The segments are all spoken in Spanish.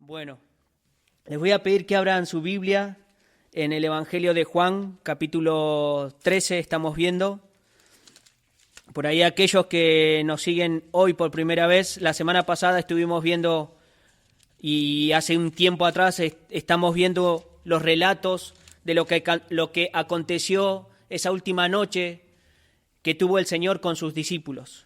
Bueno, les voy a pedir que abran su Biblia en el Evangelio de Juan, capítulo 13, estamos viendo. Por ahí aquellos que nos siguen hoy por primera vez, la semana pasada estuvimos viendo, y hace un tiempo atrás estamos viendo los relatos de lo que aconteció esa última noche que tuvo el Señor con sus discípulos.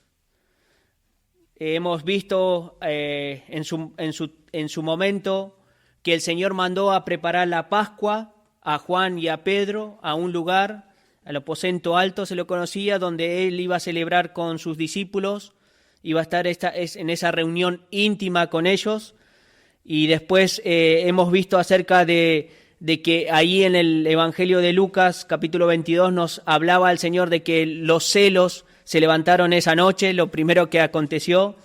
Hemos visto en su momento que el Señor mandó a preparar la Pascua a Juan y a Pedro a un lugar, al aposento alto se lo conocía, donde él iba a celebrar con sus discípulos, iba a estar en esa reunión íntima con ellos. Y después hemos visto acerca de que ahí en el Evangelio de Lucas, capítulo 22, nos hablaba el Señor de que los celos se levantaron esa noche, lo primero que aconteció,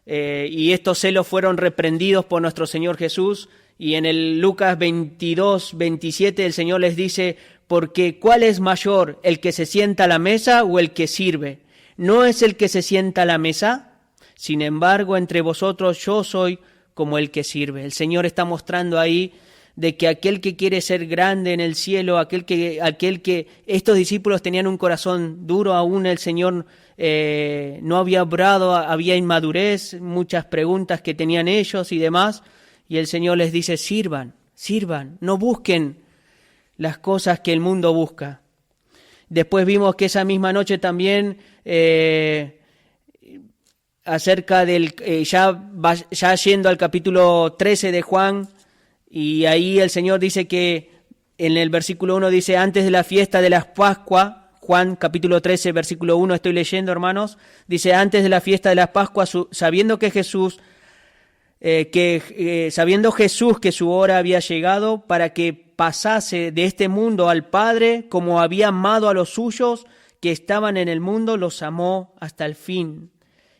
y estos celos fueron reprendidos por nuestro Señor Jesús. Y en el Lucas 22, 27, el Señor les dice: porque ¿cuál es mayor, el que se sienta a la mesa o el que sirve? ¿No es el que se sienta a la mesa? Sin embargo, entre vosotros yo soy como el que sirve. El Señor está mostrando ahí de que aquel que quiere ser grande en el cielo, aquel que estos discípulos tenían un corazón duro, aún el Señor no había obrado, había inmadurez, muchas preguntas que tenían ellos y demás, y el Señor les dice: sirvan, no busquen las cosas que el mundo busca. Después vimos que esa misma noche también acerca del, ya yendo al capítulo 13 de Juan, y ahí el Señor dice que en el versículo 1 dice: antes de la fiesta de las Pascua, Juan capítulo 13, versículo 1, estoy leyendo, hermanos, dice: antes de la fiesta de las Pascua, sabiendo Jesús que su hora había llegado para que pasase de este mundo al Padre, como había amado a los suyos que estaban en el mundo, los amó hasta el fin.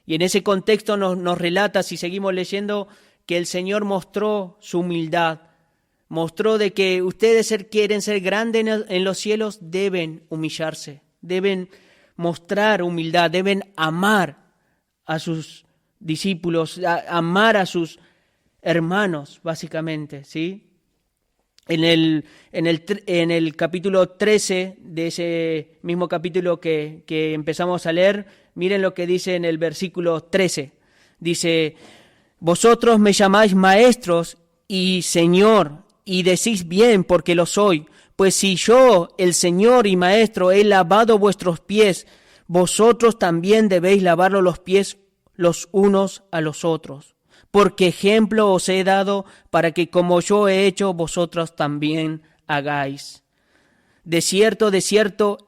Y en ese contexto nos relata, si seguimos leyendo, que el Señor mostró su humildad, mostró de que ustedes quieren ser grandes en los cielos, deben humillarse, deben mostrar humildad, deben amar a sus discípulos, amar a sus hermanos, básicamente, ¿sí? En el capítulo 13 de ese mismo capítulo que empezamos a leer, miren lo que dice en el versículo 13. Dice: vosotros me llamáis maestros y Señor, y decís bien, porque lo soy. Pues si yo, el Señor y Maestro, he lavado vuestros pies, vosotros también debéis lavaros los pies los unos a los otros. Porque ejemplo os he dado para que como yo he hecho, vosotros también hagáis. De cierto,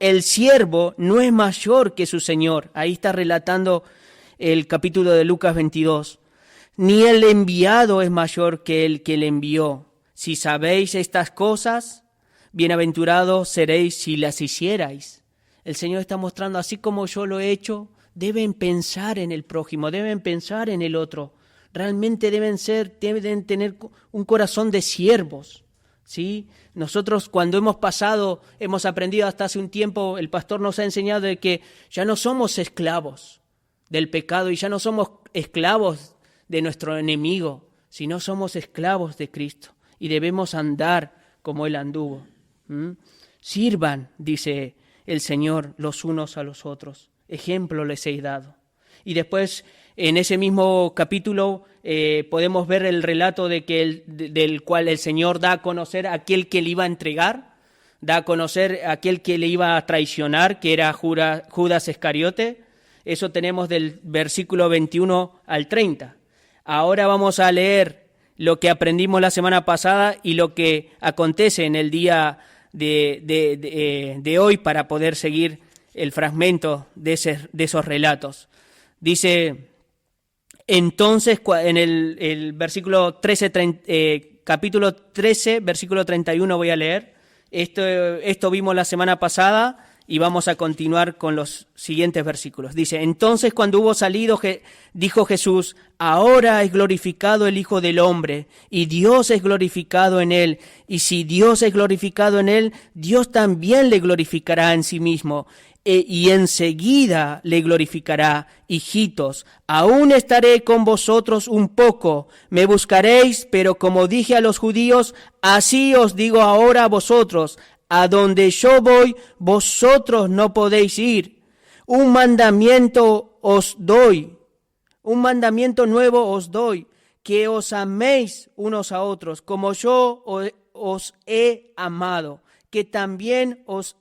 el siervo no es mayor que su Señor. Ahí está relatando el capítulo de Lucas 22. Ni el enviado es mayor que el que le envió. Si sabéis estas cosas, bienaventurados seréis si las hicierais. El Señor está mostrando, así como yo lo he hecho, deben pensar en el prójimo, deben pensar en el otro. Realmente deben tener un corazón de siervos, ¿sí? Nosotros cuando hemos aprendido hasta hace un tiempo, el pastor nos ha enseñado de que ya no somos esclavos del pecado y ya no somos esclavos de nuestro enemigo, sino somos esclavos de Cristo y debemos andar como Él anduvo. Sirvan, dice el Señor, los unos a los otros. Ejemplo les he dado. Y después, en ese mismo capítulo, podemos ver el relato del cual el Señor da a conocer a aquel que le iba a entregar, da a conocer a aquel que le iba a traicionar, que era Judas Iscariote. Eso tenemos del versículo 21 al 30. Ahora vamos a leer lo que aprendimos la semana pasada y lo que acontece en el día de hoy para poder seguir el fragmento de esos relatos. Dice: entonces, en el versículo 13, capítulo 13, versículo 31 voy a leer. Esto vimos la semana pasada y vamos a continuar con los siguientes versículos. Dice: entonces cuando hubo salido, dijo Jesús: ahora es glorificado el Hijo del Hombre, y Dios es glorificado en él. Y si Dios es glorificado en él, Dios también le glorificará en sí mismo, y enseguida le glorificará. Hijitos, aún estaré con vosotros un poco, me buscaréis, pero como dije a los judíos, así os digo ahora a vosotros, a donde yo voy, vosotros no podéis ir. Un mandamiento os doy, un mandamiento nuevo os doy, que os améis unos a otros, como yo os he amado, que también os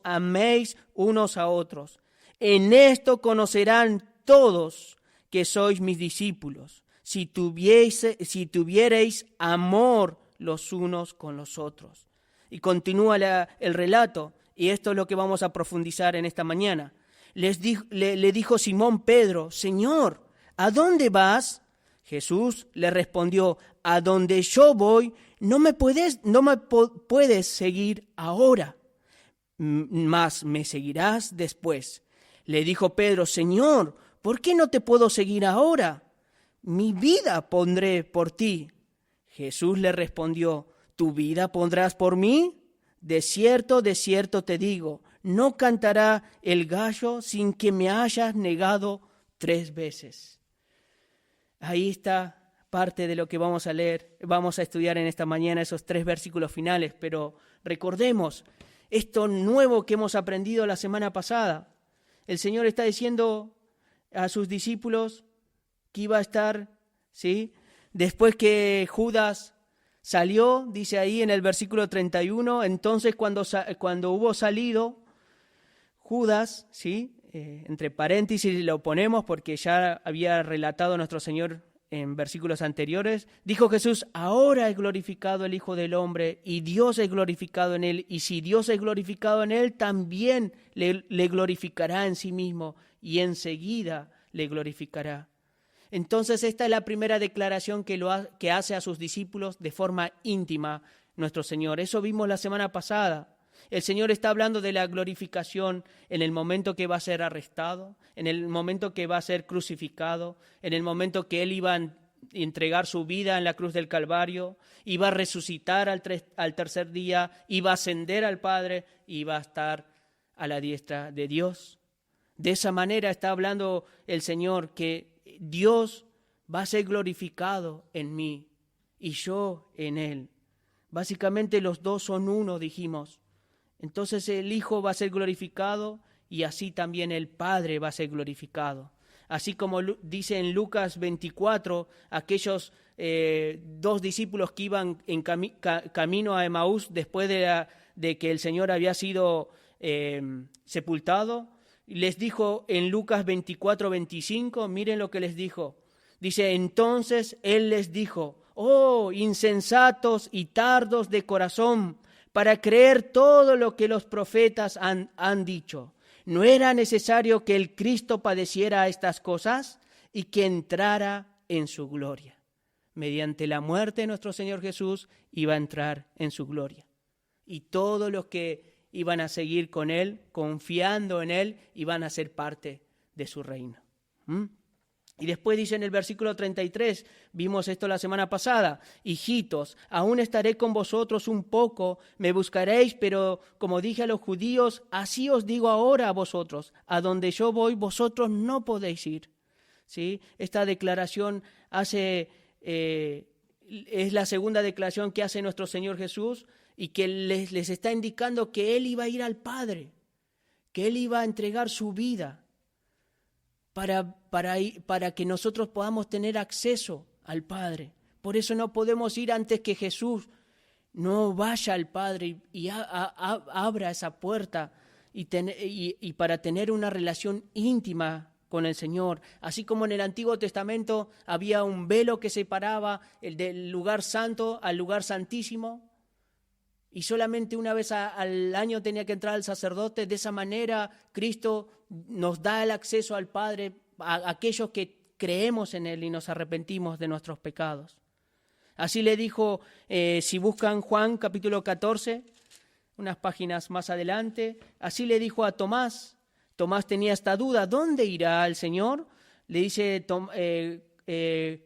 améis unos a otros. En esto conocerán todos que sois mis discípulos, si tuviereis amor los unos con los otros. Y continúa el relato, y esto es lo que vamos a profundizar en esta mañana. Le dijo Simón Pedro, Señor, ¿a dónde vas? Jesús le respondió, a donde yo voy, no me puedes seguir ahora, mas me seguirás después. Le dijo Pedro, Señor, ¿por qué no te puedo seguir ahora? Mi vida pondré por ti. Jesús le respondió, ¿tu vida pondrás por mí? De cierto te digo, no cantará el gallo sin que me hayas negado 3 veces. Ahí está parte de lo que vamos a leer, vamos a estudiar en esta mañana, esos 3 versículos finales, pero recordemos esto nuevo que hemos aprendido la semana pasada. El Señor está diciendo a sus discípulos que iba a estar, ¿sí? Después que Judas salió, dice ahí en el versículo 31, entonces cuando hubo salido Judas, ¿sí? Entre paréntesis lo ponemos porque ya había relatado nuestro Señor en versículos anteriores, dijo Jesús, ahora es glorificado el Hijo del Hombre y Dios es glorificado en él, y si Dios es glorificado en él, también le glorificará en sí mismo y enseguida le glorificará. Entonces esta es la primera declaración que hace a sus discípulos de forma íntima nuestro Señor. Eso vimos la semana pasada. El Señor está hablando de la glorificación en el momento que va a ser arrestado, en el momento que va a ser crucificado, en el momento que Él iba a entregar su vida en la cruz del Calvario, iba a resucitar al tercer día, iba a ascender al Padre y iba a estar a la diestra de Dios. De esa manera está hablando el Señor, que Dios va a ser glorificado en mí y yo en Él. Básicamente los dos son uno, dijimos. Entonces el Hijo va a ser glorificado y así también el Padre va a ser glorificado. Así como dice en Lucas 24, aquellos 2 discípulos que iban en camino a Emaús después de que el Señor había sido sepultado, les dijo en Lucas 24, 25, miren lo que les dijo. Dice, entonces Él les dijo, oh, insensatos y tardos de corazón, para creer todo lo que los profetas han dicho. ¿No era necesario que el Cristo padeciera estas cosas y que entrara en su gloria? Mediante la muerte de nuestro Señor Jesús iba a entrar en su gloria. Y todos los que iban a seguir con Él, confiando en Él, iban a ser parte de su reino. Y después dice en el versículo 33, vimos esto la semana pasada, hijitos, aún estaré con vosotros un poco, me buscaréis, pero como dije a los judíos, así os digo ahora a vosotros, a donde yo voy, vosotros no podéis ir. ¿Sí? Esta declaración es la segunda declaración que hace nuestro Señor Jesús y que les está indicando que Él iba a ir al Padre, que Él iba a entregar su vida para que nosotros podamos tener acceso al Padre. Por eso no podemos ir antes que Jesús no vaya al Padre y abra esa puerta y para tener una relación íntima con el Señor. Así como en el Antiguo Testamento había un velo que separaba el del lugar santo al lugar santísimo, y solamente una vez al año tenía que entrar el sacerdote. De esa manera Cristo nos da el acceso al Padre a aquellos que creemos en Él y nos arrepentimos de nuestros pecados. Así le dijo, si buscan Juan capítulo 14, unas páginas más adelante, así le dijo a Tomás. Tomás tenía esta duda, ¿dónde irá el Señor? Le dice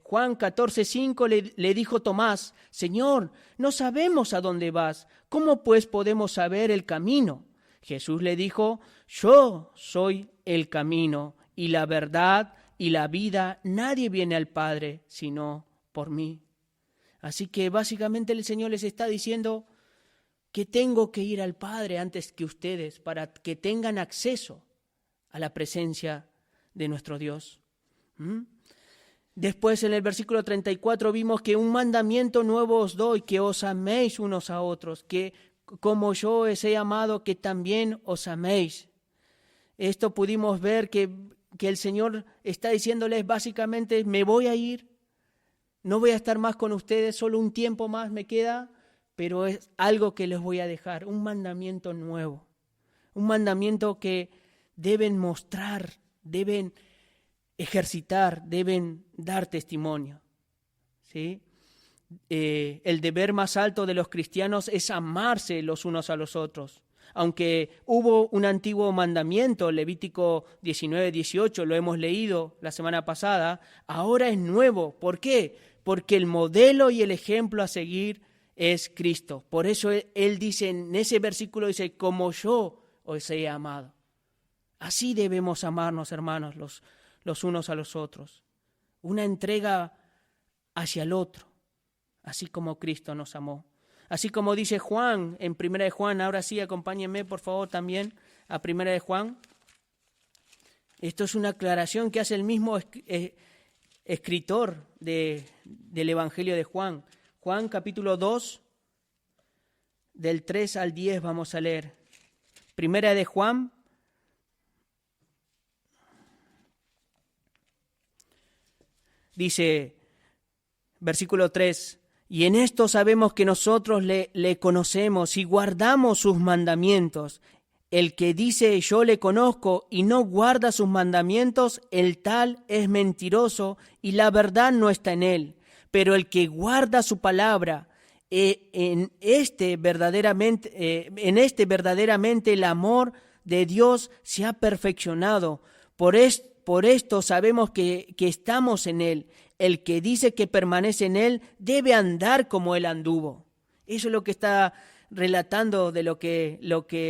Juan 14:5, le dijo Tomás, Señor, no sabemos a dónde vas, ¿cómo pues podemos saber el camino? Jesús le dijo: yo soy el camino y la verdad y la vida. Nadie viene al Padre sino por mí. Así que básicamente el Señor les está diciendo que tengo que ir al Padre antes que ustedes para que tengan acceso a la presencia de nuestro Dios. Después en el versículo 34 vimos que un mandamiento nuevo os doy, que os améis unos a otros, que como yo os he amado, que también os améis. Esto pudimos ver que el Señor está diciéndoles básicamente: me voy a ir, no voy a estar más con ustedes, solo un tiempo más me queda, pero es algo que les voy a dejar, un mandamiento nuevo, un mandamiento que deben mostrar, deben ejercitar, deben dar testimonio, ¿sí? El deber más alto de los cristianos es amarse los unos a los otros. Aunque hubo un antiguo mandamiento, Levítico 19:18, lo hemos leído la semana pasada, ahora es nuevo. ¿Por qué? Porque el modelo y el ejemplo a seguir es Cristo. Por eso Él dice en ese versículo, dice: como yo os he amado. Así debemos amarnos, hermanos, los unos a los otros. Una entrega hacia el otro, así como Cristo nos amó. Así como dice Juan en 1 de Juan, ahora sí, acompáñenme por favor también a 1 de Juan. Esto es una aclaración que hace el mismo escritor del Evangelio de Juan. Juan capítulo 2, del 3 al 10 vamos a leer. 1 de Juan, dice, versículo 3, y en esto sabemos que nosotros le conocemos y guardamos sus mandamientos. El que dice yo le conozco y no guarda sus mandamientos, el tal es mentiroso y la verdad no está en él. Pero el que guarda su palabra, en este verdaderamente el amor de Dios se ha perfeccionado. Por esto sabemos que estamos en Él. El que dice que permanece en Él debe andar como Él anduvo. Eso es lo que está relatando de lo que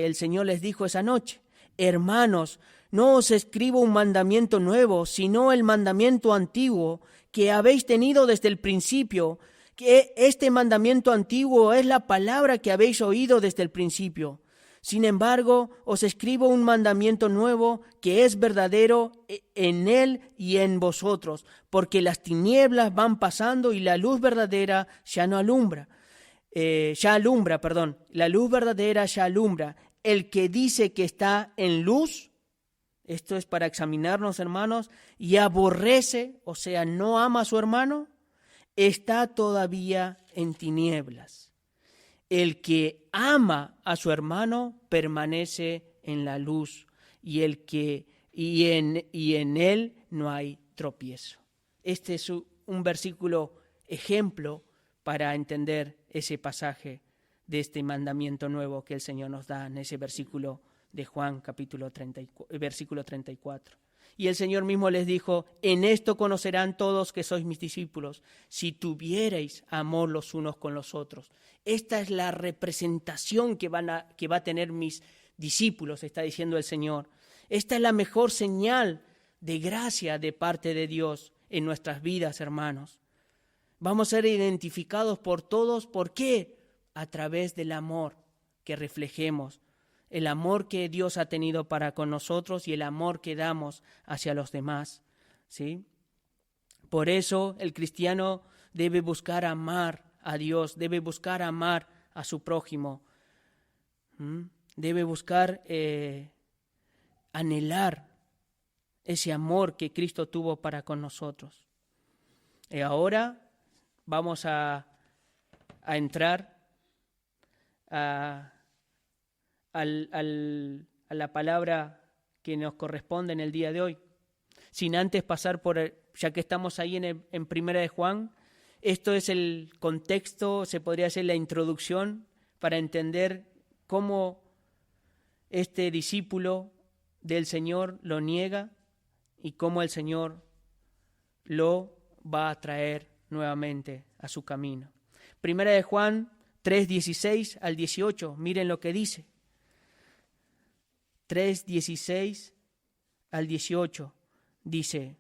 el Señor les dijo esa noche. Hermanos, no os escribo un mandamiento nuevo, sino el mandamiento antiguo que habéis tenido desde el principio. Que este mandamiento antiguo es la palabra que habéis oído desde el principio. Sin embargo, os escribo un mandamiento nuevo que es verdadero en él y en vosotros, porque las tinieblas van pasando y la luz verdadera ya alumbra. La luz verdadera ya alumbra. El que dice que está en luz, esto es para examinarnos, hermanos, y aborrece, o sea, no ama a su hermano, está todavía en tinieblas. El que ama a su hermano permanece en la luz y en él no hay tropiezo. Este es un versículo ejemplo para entender ese pasaje de este mandamiento nuevo que el Señor nos da en ese versículo de Juan versículo 34. Y el Señor mismo les dijo: en esto conocerán todos que sois mis discípulos, si tuviereis amor los unos con los otros. Esta es la representación que va a tener mis discípulos, está diciendo el Señor. Esta es la mejor señal de gracia de parte de Dios en nuestras vidas, hermanos. Vamos a ser identificados por todos. ¿Por qué? A través del amor que reflejemos. El amor que Dios ha tenido para con nosotros y el amor que damos hacia los demás, ¿sí? Por eso el cristiano debe buscar amar a Dios, debe buscar amar a su prójimo, debe buscar anhelar ese amor que Cristo tuvo para con nosotros. Y ahora vamos a entrar a la palabra que nos corresponde en el día de hoy, sin antes pasar ya que estamos ahí en Primera de Juan. Esto es el contexto, se podría decir la introducción para entender cómo este discípulo del Señor lo niega y cómo el Señor lo va a traer nuevamente a su camino. Primera de Juan 3:16 al 18, miren lo que dice. 3, 16 al 18, dice: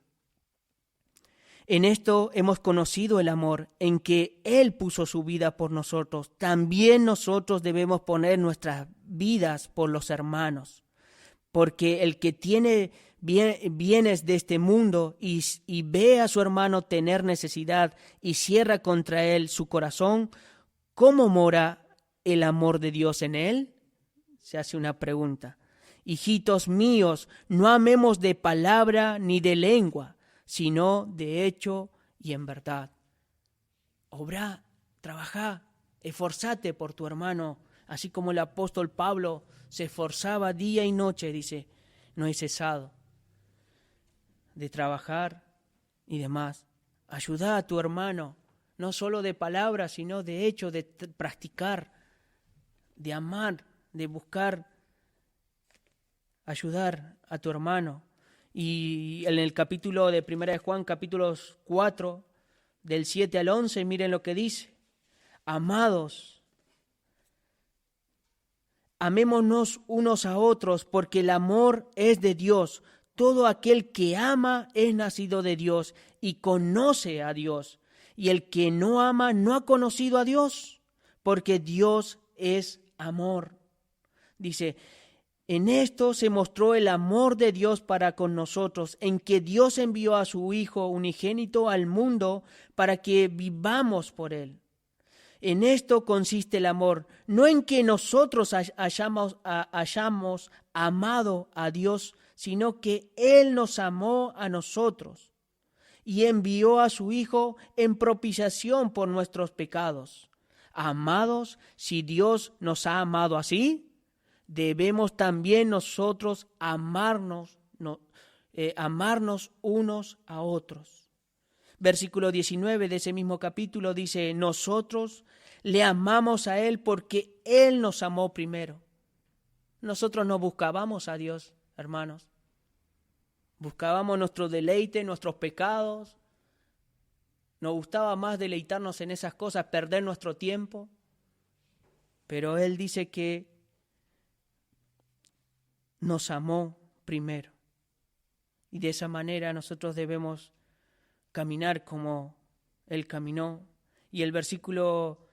en esto hemos conocido el amor, en que Él puso su vida por nosotros. También nosotros debemos poner nuestras vidas por los hermanos. Porque el que tiene bienes de este mundo y ve a su hermano tener necesidad y cierra contra él su corazón, ¿cómo mora el amor de Dios en él? Se hace una pregunta. Hijitos míos, no amemos de palabra ni de lengua, sino de hecho y en verdad. Obrá, trabajá, esforzate por tu hermano, así como el apóstol Pablo se esforzaba día y noche, dice, no he cesado de trabajar y demás. Ayudá a tu hermano, no solo de palabras, sino de hecho, de practicar, de amar, de buscar ayudar a tu hermano. Y en el capítulo de 1 de Juan, capítulos 4, del 7 al 11, miren lo que dice. Amados, amémonos unos a otros, porque el amor es de Dios. Todo aquel que ama es nacido de Dios y conoce a Dios. Y el que no ama no ha conocido a Dios, porque Dios es amor. Dice: en esto se mostró el amor de Dios para con nosotros, en que Dios envió a su Hijo unigénito al mundo para que vivamos por Él. En esto consiste el amor, no en que nosotros hayamos amado a Dios, sino que Él nos amó a nosotros y envió a su Hijo en propiciación por nuestros pecados. Amados, si Dios nos ha amado así, debemos también nosotros amarnos unos a otros. Versículo 19 de ese mismo capítulo dice: nosotros le amamos a Él porque Él nos amó primero. Nosotros no buscábamos a Dios, hermanos. Buscábamos nuestro deleite, nuestros pecados. Nos gustaba más deleitarnos en esas cosas, perder nuestro tiempo. Pero Él dice que nos amó primero. Y de esa manera nosotros debemos caminar como Él caminó. Y el versículo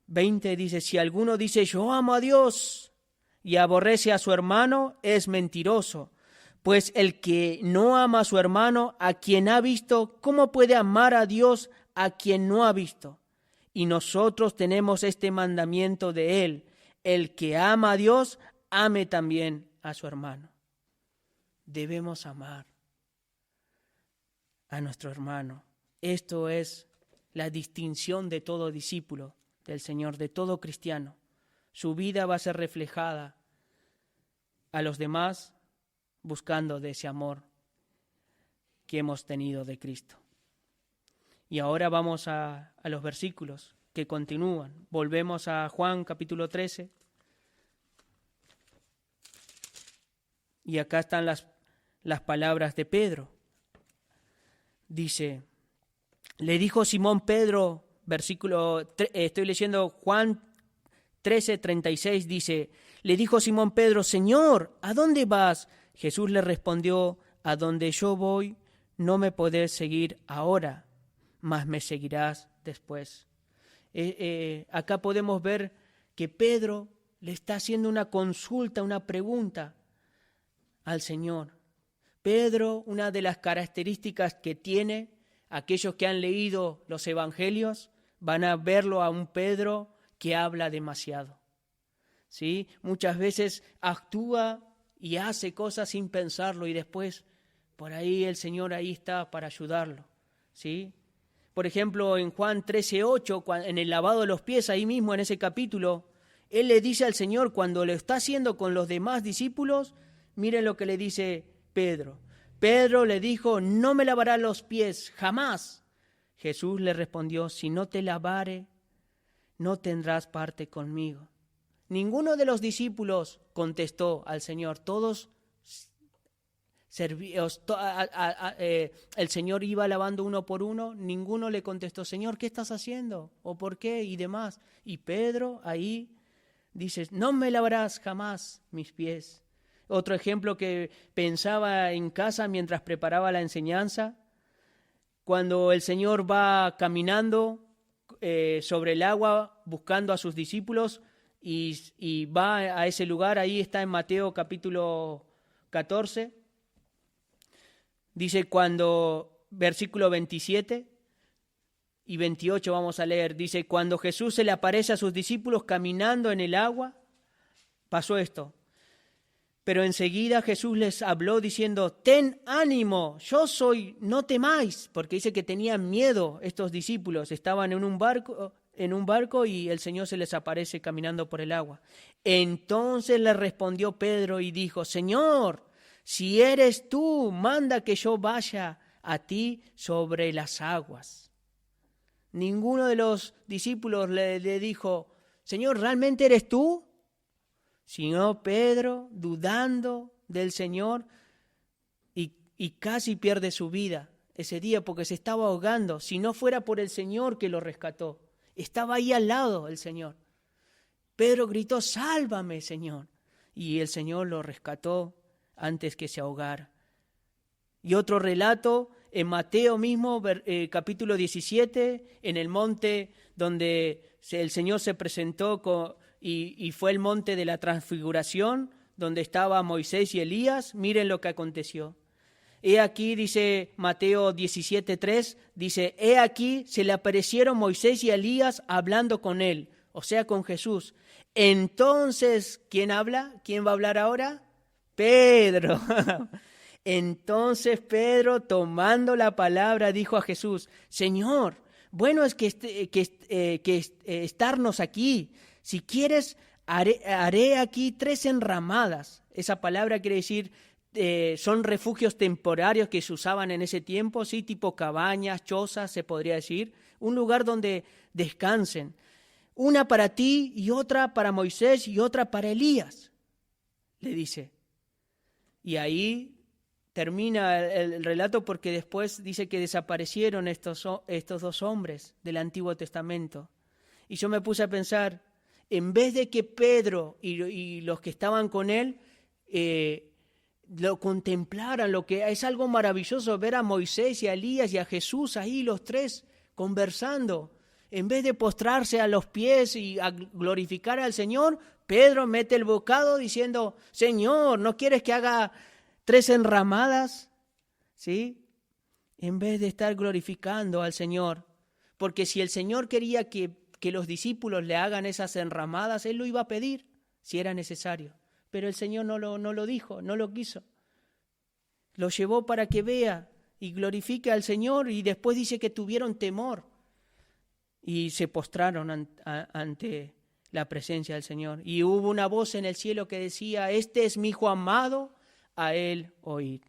20 dice: si alguno dice yo amo a Dios y aborrece a su hermano, es mentiroso. Pues el que no ama a su hermano, a quien ha visto, ¿cómo puede amar a Dios a quien no ha visto? Y nosotros tenemos este mandamiento de Él: el que ama a Dios, ame también a su hermano. Debemos amar a nuestro hermano. Esto es la distinción de todo discípulo del Señor, de todo cristiano. Su vida va a ser reflejada a los demás buscando de ese amor que hemos tenido de Cristo. Y ahora vamos a los versículos que continúan. Volvemos a Juan capítulo 13. Y acá están las palabras de Pedro. Dice: le dijo Simón Pedro, estoy leyendo Juan 13:36, dice: le dijo Simón Pedro, Señor, ¿a dónde vas? Jesús le respondió: a donde yo voy no me podés seguir ahora, mas me seguirás después. Acá podemos ver que Pedro le está haciendo una consulta, una pregunta al Señor. Pedro, una de las características que tiene, aquellos que han leído los evangelios van a verlo a un Pedro que habla demasiado. ¿Sí? Muchas veces actúa y hace cosas sin pensarlo y después por ahí el Señor ahí está para ayudarlo. ¿Sí? Por ejemplo, en Juan 13:8, en el lavado de los pies, ahí mismo en ese capítulo, Él le dice al Señor, cuando lo está haciendo con los demás discípulos, miren lo que le dice Pedro. Pedro le dijo: no me lavarás los pies, jamás. Jesús le respondió: si no te lavare, no tendrás parte conmigo. Ninguno de los discípulos contestó al Señor. Todos el Señor iba lavando uno por uno. Ninguno le contestó: Señor, ¿qué estás haciendo? ¿O por qué? Y demás. Y Pedro ahí dice: no me lavarás jamás mis pies. Otro ejemplo que pensaba en casa mientras preparaba la enseñanza, cuando el Señor va caminando sobre el agua buscando a sus discípulos y va a ese lugar, ahí está en Mateo capítulo 14, dice versículo 27 y 28 vamos a leer, dice, cuando Jesús se le aparece a sus discípulos caminando en el agua, pasó esto. Pero enseguida Jesús les habló diciendo, ten ánimo, yo soy, no temáis, porque dice que tenían miedo estos discípulos, estaban en un barco y el Señor se les aparece caminando por el agua. Entonces le respondió Pedro y dijo, Señor, si eres tú, manda que yo vaya a ti sobre las aguas. Ninguno de los discípulos le dijo, Señor, ¿realmente eres tú? Sino Pedro, dudando del Señor, y casi pierde su vida ese día porque se estaba ahogando. Si no fuera por el Señor que lo rescató, estaba ahí al lado el Señor. Pedro gritó, sálvame, Señor. Y el Señor lo rescató antes que se ahogara. Y otro relato en Mateo mismo, capítulo 17, en el monte donde el Señor se presentó y fue el monte de la transfiguración, donde estaba Moisés y Elías. Miren lo que aconteció. He aquí, dice Mateo 17:3, dice, he aquí se le aparecieron Moisés y Elías hablando con él, o sea, con Jesús. Entonces, ¿quién habla? ¿Quién va a hablar ahora? Pedro. Entonces Pedro, tomando la palabra, dijo a Jesús, Señor, bueno es que estarnos aquí. Si quieres, haré aquí 3 enramadas. Esa palabra quiere decir, son refugios temporarios que se usaban en ese tiempo, sí, tipo cabañas, chozas, se podría decir, un lugar donde descansen. Una para ti y otra para Moisés y otra para Elías, le dice. Y ahí termina el relato porque después dice que desaparecieron estos 2 hombres del Antiguo Testamento. Y yo me puse a pensar, en vez de que Pedro y los que estaban con él lo contemplaran, lo que es algo maravilloso ver a Moisés y a Elías y a Jesús ahí los 3 conversando. En vez de postrarse a los pies y a glorificar al Señor, Pedro mete el bocado diciendo, Señor, ¿no quieres que haga 3 enramadas? ¿Sí? En vez de estar glorificando al Señor. Porque si el Señor quería que los discípulos le hagan esas enramadas, Él lo iba a pedir, si era necesario. Pero el Señor no lo dijo, no lo quiso. Lo llevó para que vea y glorifique al Señor, y después dice que tuvieron temor y se postraron ante la presencia del Señor. Y hubo una voz en el cielo que decía, este es mi Hijo amado, a Él oíd.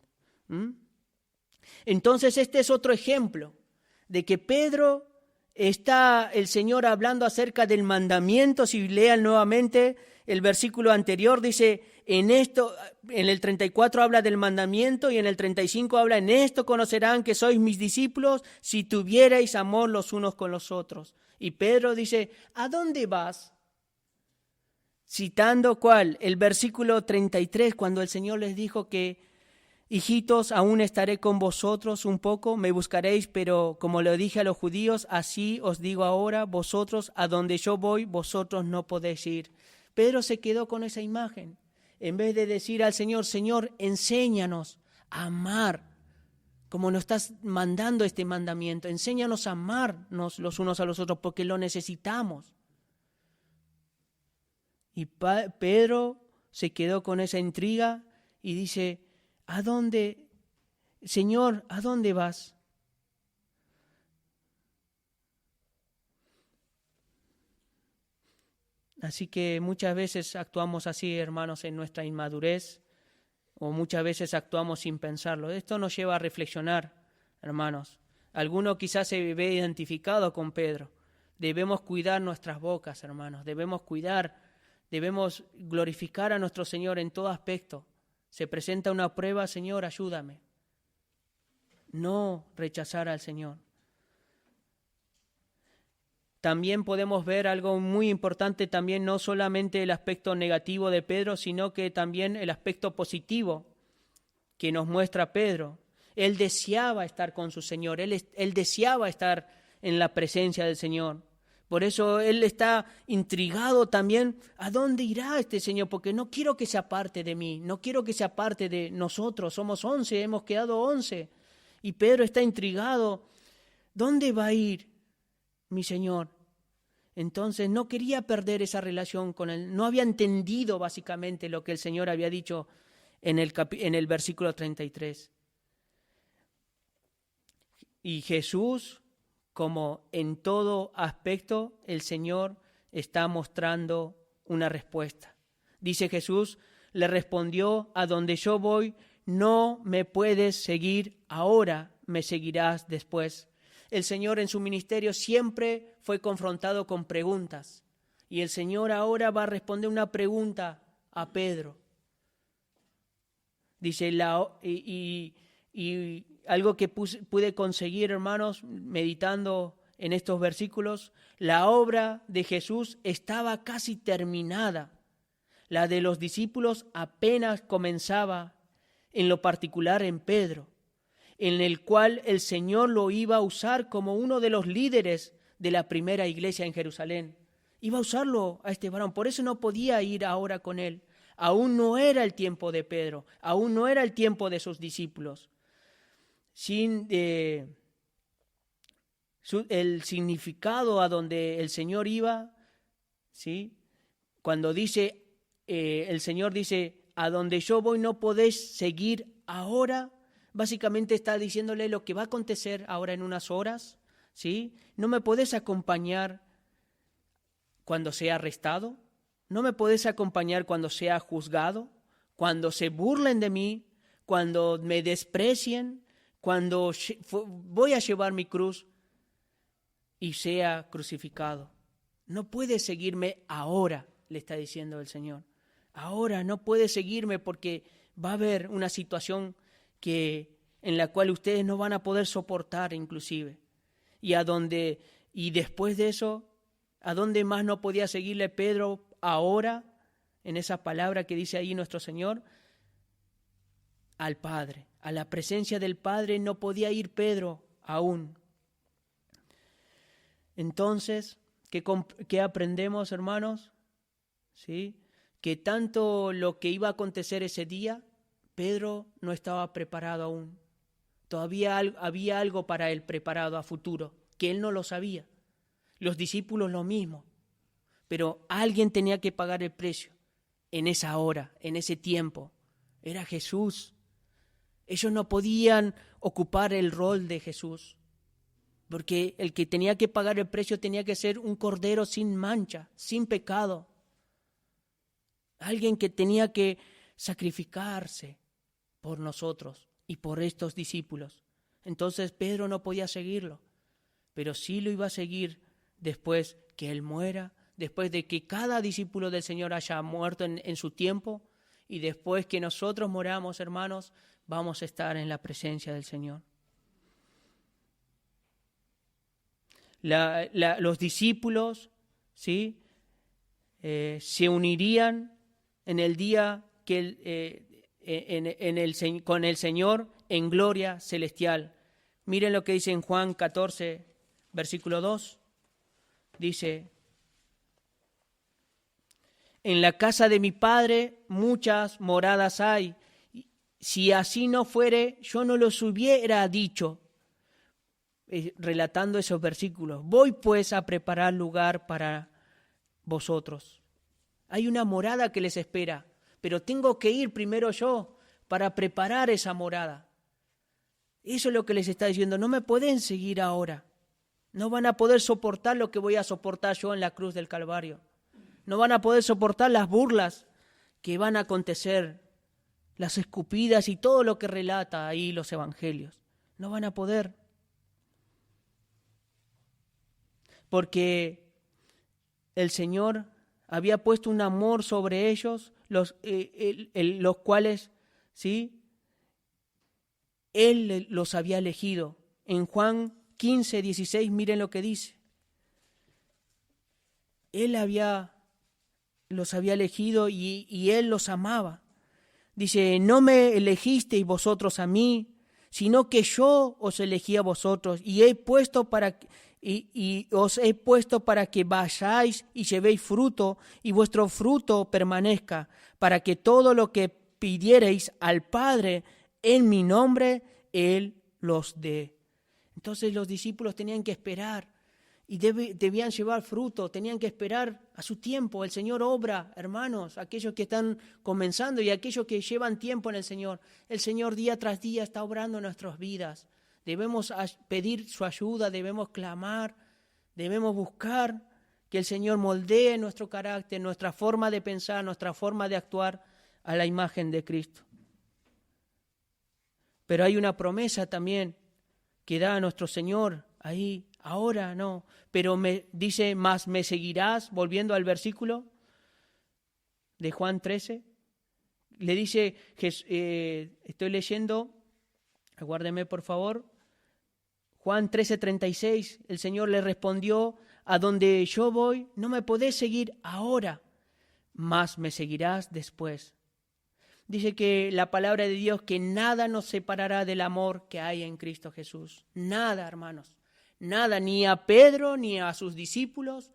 Entonces este es otro ejemplo de que Pedro está el Señor hablando acerca del mandamiento. Si lean nuevamente el versículo anterior, dice, en el 34 habla del mandamiento y en el 35 habla, en esto conocerán que sois mis discípulos si tuvierais amor los unos con los otros. Y Pedro dice, ¿a dónde vas? Citando ¿cuál? El versículo 33, cuando el Señor les dijo que, hijitos, aún estaré con vosotros un poco, me buscaréis, pero como lo dije a los judíos, así os digo ahora, vosotros, a donde yo voy, vosotros no podéis ir. Pedro se quedó con esa imagen. En vez de decir al Señor, Señor, enséñanos a amar, como nos estás mandando este mandamiento, enséñanos a amarnos los unos a los otros, porque lo necesitamos. Y Pedro se quedó con esa intriga y dice, ¿a dónde, Señor, a dónde vas? Así que muchas veces actuamos así, hermanos, en nuestra inmadurez, o muchas veces actuamos sin pensarlo. Esto nos lleva a reflexionar, hermanos. Alguno quizás se ve identificado con Pedro. Debemos cuidar nuestras bocas, hermanos. Debemos glorificar a nuestro Señor en todo aspecto. Se presenta una prueba, Señor, ayúdame. No rechazar al Señor. también podemos ver algo muy importante también, no solamente el aspecto negativo de Pedro, sino que también el aspecto positivo que nos muestra Pedro. Él deseaba estar con su Señor, él deseaba estar en la presencia del Señor. Por eso él está intrigado también, ¿a dónde irá este Señor? Porque no quiero que se aparte de mí, no quiero que se aparte de nosotros, somos 11, hemos quedado 11. Y Pedro está intrigado, ¿dónde va a ir mi Señor? Entonces no quería perder esa relación con él, no había entendido básicamente lo que el Señor había dicho en el versículo 33. Y Jesús, como en todo aspecto, el Señor está mostrando una respuesta. Dice Jesús, le respondió, a donde yo voy, no me puedes seguir ahora, me seguirás después. El Señor en su ministerio siempre fue confrontado con preguntas. Y el Señor ahora va a responder una pregunta a Pedro. Dice, y algo que pude conseguir, hermanos, meditando en estos versículos, la obra de Jesús estaba casi terminada. La de los discípulos apenas comenzaba, en lo particular en Pedro, en el cual el Señor lo iba a usar como uno de los líderes de la primera iglesia en Jerusalén. Iba a usarlo a este varón, por eso no podía ir ahora con él. Aún no era el tiempo de Pedro, aún no era el tiempo de sus discípulos. El significado a donde el Señor iba, ¿sí? Cuando dice, el Señor dice, a donde yo voy no podéis seguir ahora, básicamente está diciéndole lo que va a acontecer ahora en unas horas, ¿sí? No me podés acompañar cuando sea arrestado, no me podés acompañar cuando sea juzgado, cuando se burlen de mí, cuando me desprecien, cuando voy a llevar mi cruz y sea crucificado. No puedes seguirme ahora, le está diciendo el Señor. Ahora no puedes seguirme porque va a haber una situación en la cual ustedes no van a poder soportar inclusive. Y después de eso, ¿a dónde más no podía seguirle Pedro ahora? En esa palabra que dice ahí nuestro Señor, al Padre. A la presencia del Padre no podía ir Pedro aún. Entonces, ¿qué aprendemos, hermanos? ¿Sí? Que tanto lo que iba a acontecer ese día, Pedro no estaba preparado aún. Todavía había algo para él preparado a futuro, que él no lo sabía. Los discípulos lo mismo. Pero alguien tenía que pagar el precio en esa hora, en ese tiempo. Era Jesús. Ellos no podían ocupar el rol de Jesús, porque el que tenía que pagar el precio tenía que ser un cordero sin mancha, sin pecado. Alguien que tenía que sacrificarse por nosotros y por estos discípulos. Entonces Pedro no podía seguirlo, pero sí lo iba a seguir después que él muera, después de que cada discípulo del Señor haya muerto en su tiempo, y después que nosotros moramos, hermanos, vamos a estar en la presencia del Señor. Los discípulos, ¿sí? Se unirían en el día con el Señor en gloria celestial. Miren lo que dice en Juan 14, versículo 2. Dice, en la casa de mi Padre muchas moradas hay. Si así no fuere, yo no los hubiera dicho. Relatando esos versículos. Voy pues a preparar lugar para vosotros. Hay una morada que les espera, pero tengo que ir primero yo para preparar esa morada. Eso es lo que les está diciendo. No me pueden seguir ahora. No van a poder soportar lo que voy a soportar yo en la cruz del Calvario. No van a poder soportar las burlas que van a acontecer, las escupidas y todo lo que relata ahí los evangelios. No van a poder. Porque el Señor había puesto un amor sobre ellos, los cuales, ¿sí? Él los había elegido. En Juan 15, 16, miren lo que dice. Él los había elegido y Él los amaba. Dice, no me elegisteis vosotros a mí, sino que yo os elegí a vosotros y os he puesto para que vayáis y llevéis fruto y vuestro fruto permanezca, para que todo lo que pidiereis al Padre en mi nombre, Él los dé. Entonces los discípulos tenían que esperar y debían llevar fruto, tenían que esperar a su tiempo. El Señor obra, hermanos, aquellos que están comenzando y aquellos que llevan tiempo en el Señor. El Señor día tras día está obrando en nuestras vidas. Debemos pedir su ayuda, debemos clamar, debemos buscar que el Señor moldee nuestro carácter, nuestra forma de pensar, nuestra forma de actuar a la imagen de Cristo. Pero hay una promesa también que da a nuestro Señor ahí, ahora no, pero dice, más me seguirás, volviendo al versículo de Juan 13, le dice, estoy leyendo, aguárdeme por favor, Juan 13:36, el Señor le respondió, a donde yo voy no me podés seguir ahora, mas me seguirás después. Dice que la palabra de Dios, que nada nos separará del amor que hay en Cristo Jesús. Nada, hermanos. Nada, ni a Pedro ni a sus discípulos.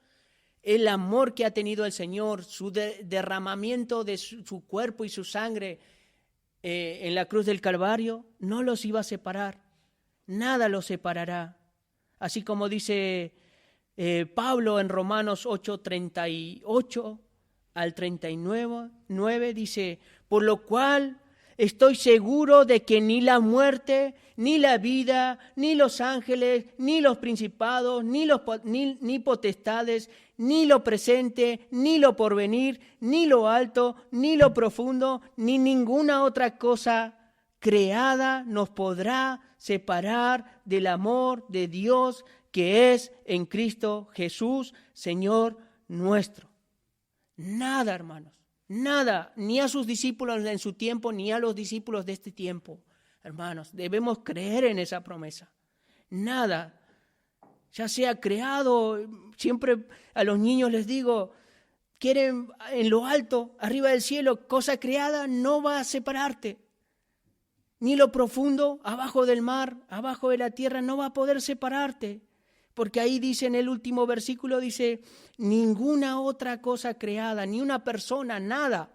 El amor que ha tenido el Señor, su derramamiento de su cuerpo y su sangre en la cruz del Calvario, no los iba a separar. Nada los separará. Así como dice Pablo en Romanos 8:38 al 39, dice, por lo cual estoy seguro de que ni la muerte, ni la vida, ni los ángeles, ni los principados, ni potestades, ni lo presente, ni lo porvenir, ni lo alto, ni lo profundo, ni ninguna otra cosa creada nos podrá separar del amor de Dios que es en Cristo Jesús, Señor nuestro. Nada, hermanos, nada, ni a sus discípulos en su tiempo, ni a los discípulos de este tiempo. Hermanos, debemos creer en esa promesa. Nada, ya sea creado, siempre a los niños les digo, quieren en lo alto, arriba del cielo, cosa creada no va a separarte. Ni lo profundo, abajo del mar, abajo de la tierra, no va a poder separarte. Porque ahí dice en el último versículo, dice, ninguna otra cosa creada, ni una persona, nada.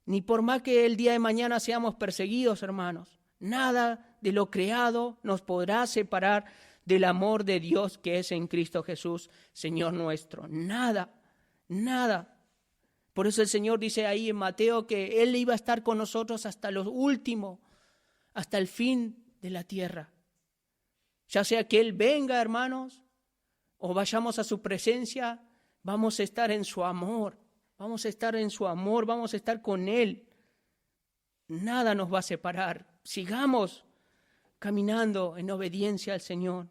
Ni por más que el día de mañana seamos perseguidos, hermanos. Nada de lo creado nos podrá separar del amor de Dios que es en Cristo Jesús, Señor nuestro. Nada, nada. Por eso el Señor dice ahí en Mateo que Él iba a estar con nosotros hasta lo último, hasta el fin de la tierra. Ya sea que Él venga, hermanos, o vayamos a su presencia, vamos a estar en su amor, vamos a estar en su amor, vamos a estar con Él. Nada nos va a separar. Sigamos caminando en obediencia al Señor.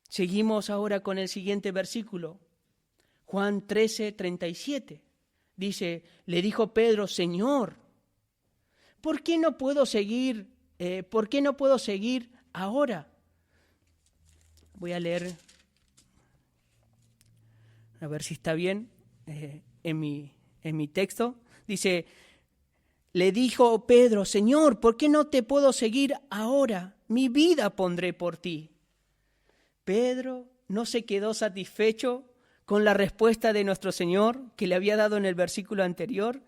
Seguimos ahora con el siguiente versículo, Juan 13:37. Dice, le dijo Pedro, Señor, ¿por qué no puedo seguir ahora? Voy a leer, a ver si está bien en mi texto. Dice, le dijo Pedro, Señor, ¿por qué no te puedo seguir ahora? Mi vida pondré por ti. Pedro no se quedó satisfecho con la respuesta de nuestro Señor que le había dado en el versículo anterior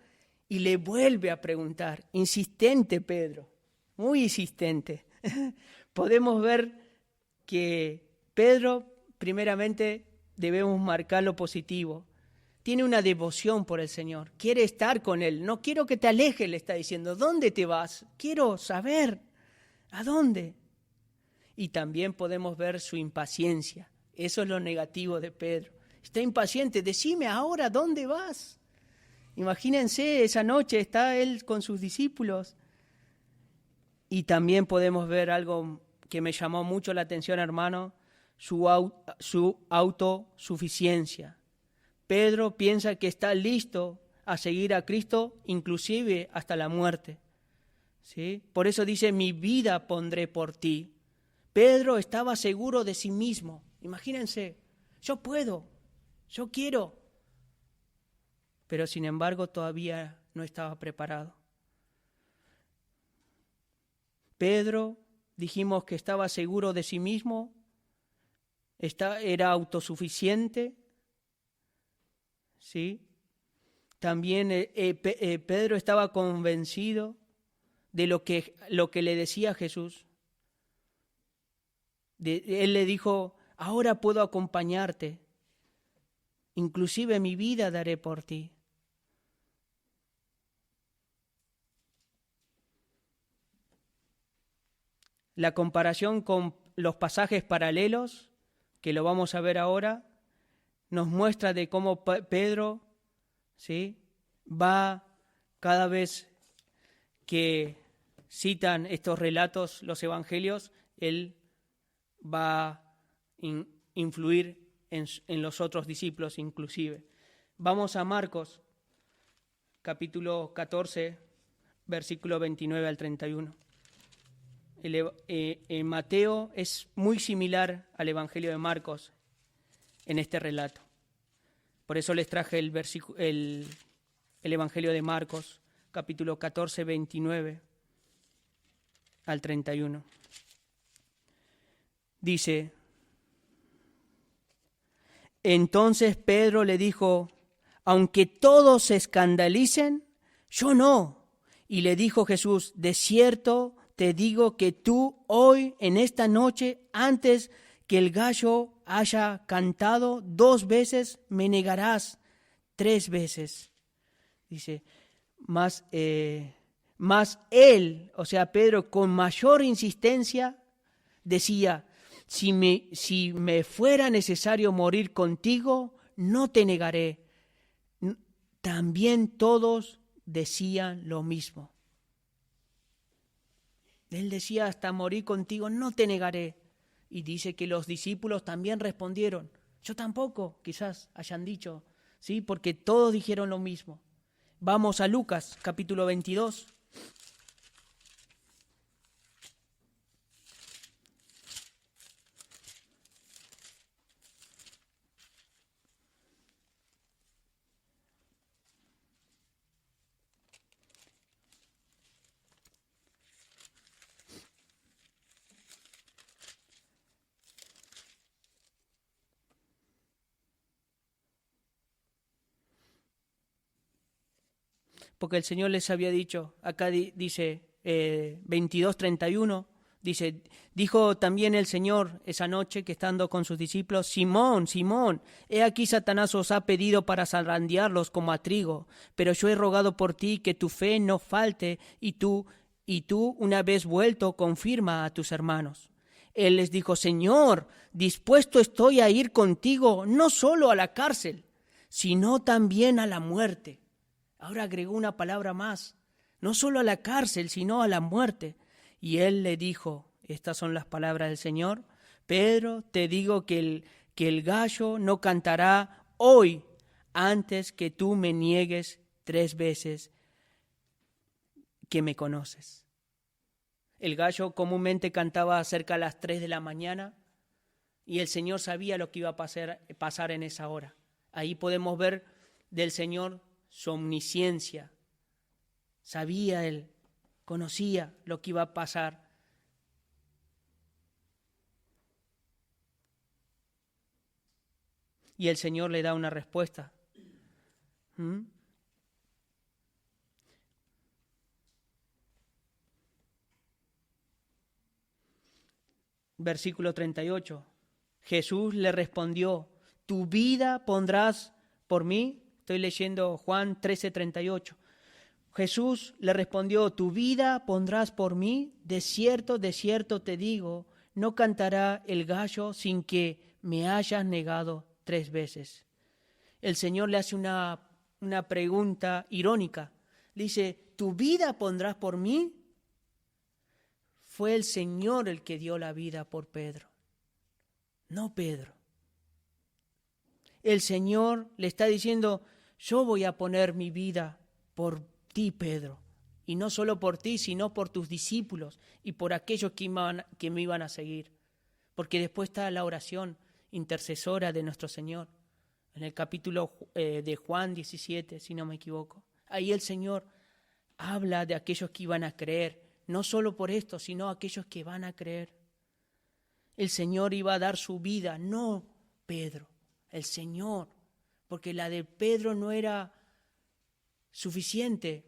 y le vuelve a preguntar. Insistente Pedro, muy insistente. Podemos ver que Pedro, primeramente, debemos marcar lo positivo. Tiene una devoción por el Señor. Quiere estar con Él. No quiero que te alejes, le está diciendo. ¿Dónde te vas? Quiero saber. ¿A dónde? Y también podemos ver su impaciencia. Eso es lo negativo de Pedro. Está impaciente. Decime ahora, ¿dónde vas? Imagínense, esa noche está Él con sus discípulos. Y también podemos ver algo que me llamó mucho la atención, hermano, su autosuficiencia. Pedro piensa que está listo a seguir a Cristo, inclusive hasta la muerte. ¿Sí? Por eso dice, mi vida pondré por ti. Pedro estaba seguro de sí mismo. Imagínense, yo puedo. yo quiero. Pero sin embargo todavía no estaba preparado. Pedro, dijimos que estaba seguro de sí mismo, era autosuficiente, ¿sí? También Pedro estaba convencido de lo que le decía Jesús. Él le dijo, ahora puedo acompañarte, inclusive mi vida daré por ti. La comparación con los pasajes paralelos, que lo vamos a ver ahora, nos muestra de cómo Pedro, ¿sí?, va cada vez que citan estos relatos, los evangelios, él va a influir en los otros discípulos inclusive. Vamos a Marcos, capítulo 14, versículo 29 al 31. Mateo es muy similar al Evangelio de Marcos en este relato. Por eso les traje el Evangelio de Marcos, capítulo 14, 29 al 31. Dice, entonces Pedro le dijo, aunque todos se escandalicen, yo no. Y le dijo Jesús, de cierto te digo que tú hoy, en esta noche, antes que el gallo haya cantado 2 veces, me negarás 3 veces. Dice, más él, o sea, Pedro, con mayor insistencia, decía, si me fuera necesario morir contigo, no te negaré. También todos decían lo mismo. Él decía, hasta morir contigo no te negaré. Y dice que los discípulos también respondieron, yo tampoco, quizás hayan dicho, ¿sí? Porque todos dijeron lo mismo. Vamos a Lucas, capítulo 22. Porque el Señor les había dicho, acá dice 22:31, dice, dijo también el Señor esa noche que estando con sus discípulos, Simón, Simón, he aquí Satanás os ha pedido para zarandearlos como a trigo, pero yo he rogado por ti que tu fe no falte y tú, una vez vuelto, confirma a tus hermanos. Él les dijo, Señor, dispuesto estoy a ir contigo, no solo a la cárcel, sino también a la muerte. Ahora agregó una palabra más, no solo a la cárcel, sino a la muerte. Y él le dijo, estas son las palabras del Señor, Pedro, te digo que el gallo no cantará hoy antes que tú me niegues 3 veces que me conoces. El gallo comúnmente cantaba cerca a las 3 de la mañana y el Señor sabía lo que iba a pasar en esa hora. Ahí podemos ver del Señor su omnisciencia. Sabía él, conocía lo que iba a pasar. Y el Señor le da una respuesta. Versículo 38. Jesús le respondió, ¿tu vida pondrás por mí? Estoy leyendo Juan 13:38. Jesús le respondió, ¿tu vida pondrás por mí? De cierto te digo, no cantará el gallo sin que me hayas negado 3 veces. El Señor le hace una pregunta irónica. Le dice, ¿tu vida pondrás por mí? Fue el Señor el que dio la vida por Pedro, no Pedro. El Señor le está diciendo, yo voy a poner mi vida por ti, Pedro, y no solo por ti, sino por tus discípulos y por aquellos que me iban a seguir, porque después está la oración intercesora de nuestro Señor. en el capítulo de Juan 17, si no me equivoco. Ahí el Señor habla de aquellos que iban a creer, no solo por esto, sino aquellos que van a creer. El Señor iba a dar su vida, no Pedro, el Señor, porque la de Pedro no era suficiente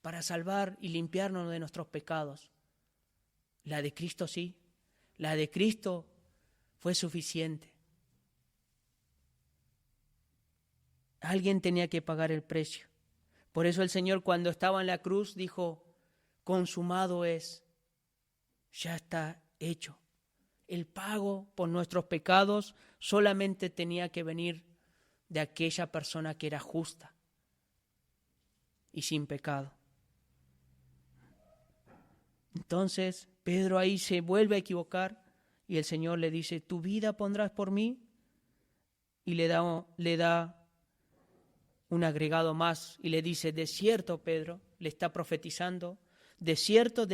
para salvar y limpiarnos de nuestros pecados. La de Cristo sí, la de Cristo fue suficiente. Alguien tenía que pagar el precio. Por eso el Señor, cuando estaba en la cruz, dijo: consumado es, ya está hecho. El pago por nuestros pecados solamente tenía que venir de aquella persona que era justa y sin pecado. Entonces Pedro ahí se vuelve a equivocar y el Señor le dice: ¿tu vida pondrás por mí? Y le da un agregado más y le dice: de cierto, Pedro, le está profetizando, de cierto,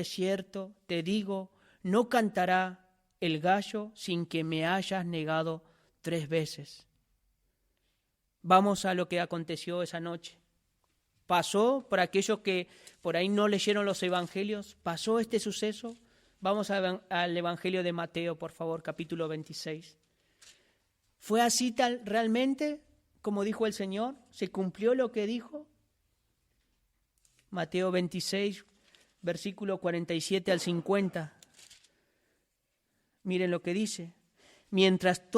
te digo, no cantará el gallo sin que me hayas negado 3 veces. Vamos a lo que aconteció esa noche. Pasó, por aquellos que por ahí no leyeron los evangelios, pasó este suceso. Vamos al Evangelio de Mateo, por favor, capítulo 26. ¿Fue así tal realmente, como dijo el Señor? ¿Se cumplió lo que dijo? Mateo 26, versículo 47 al 50. Miren lo que dice. Mientras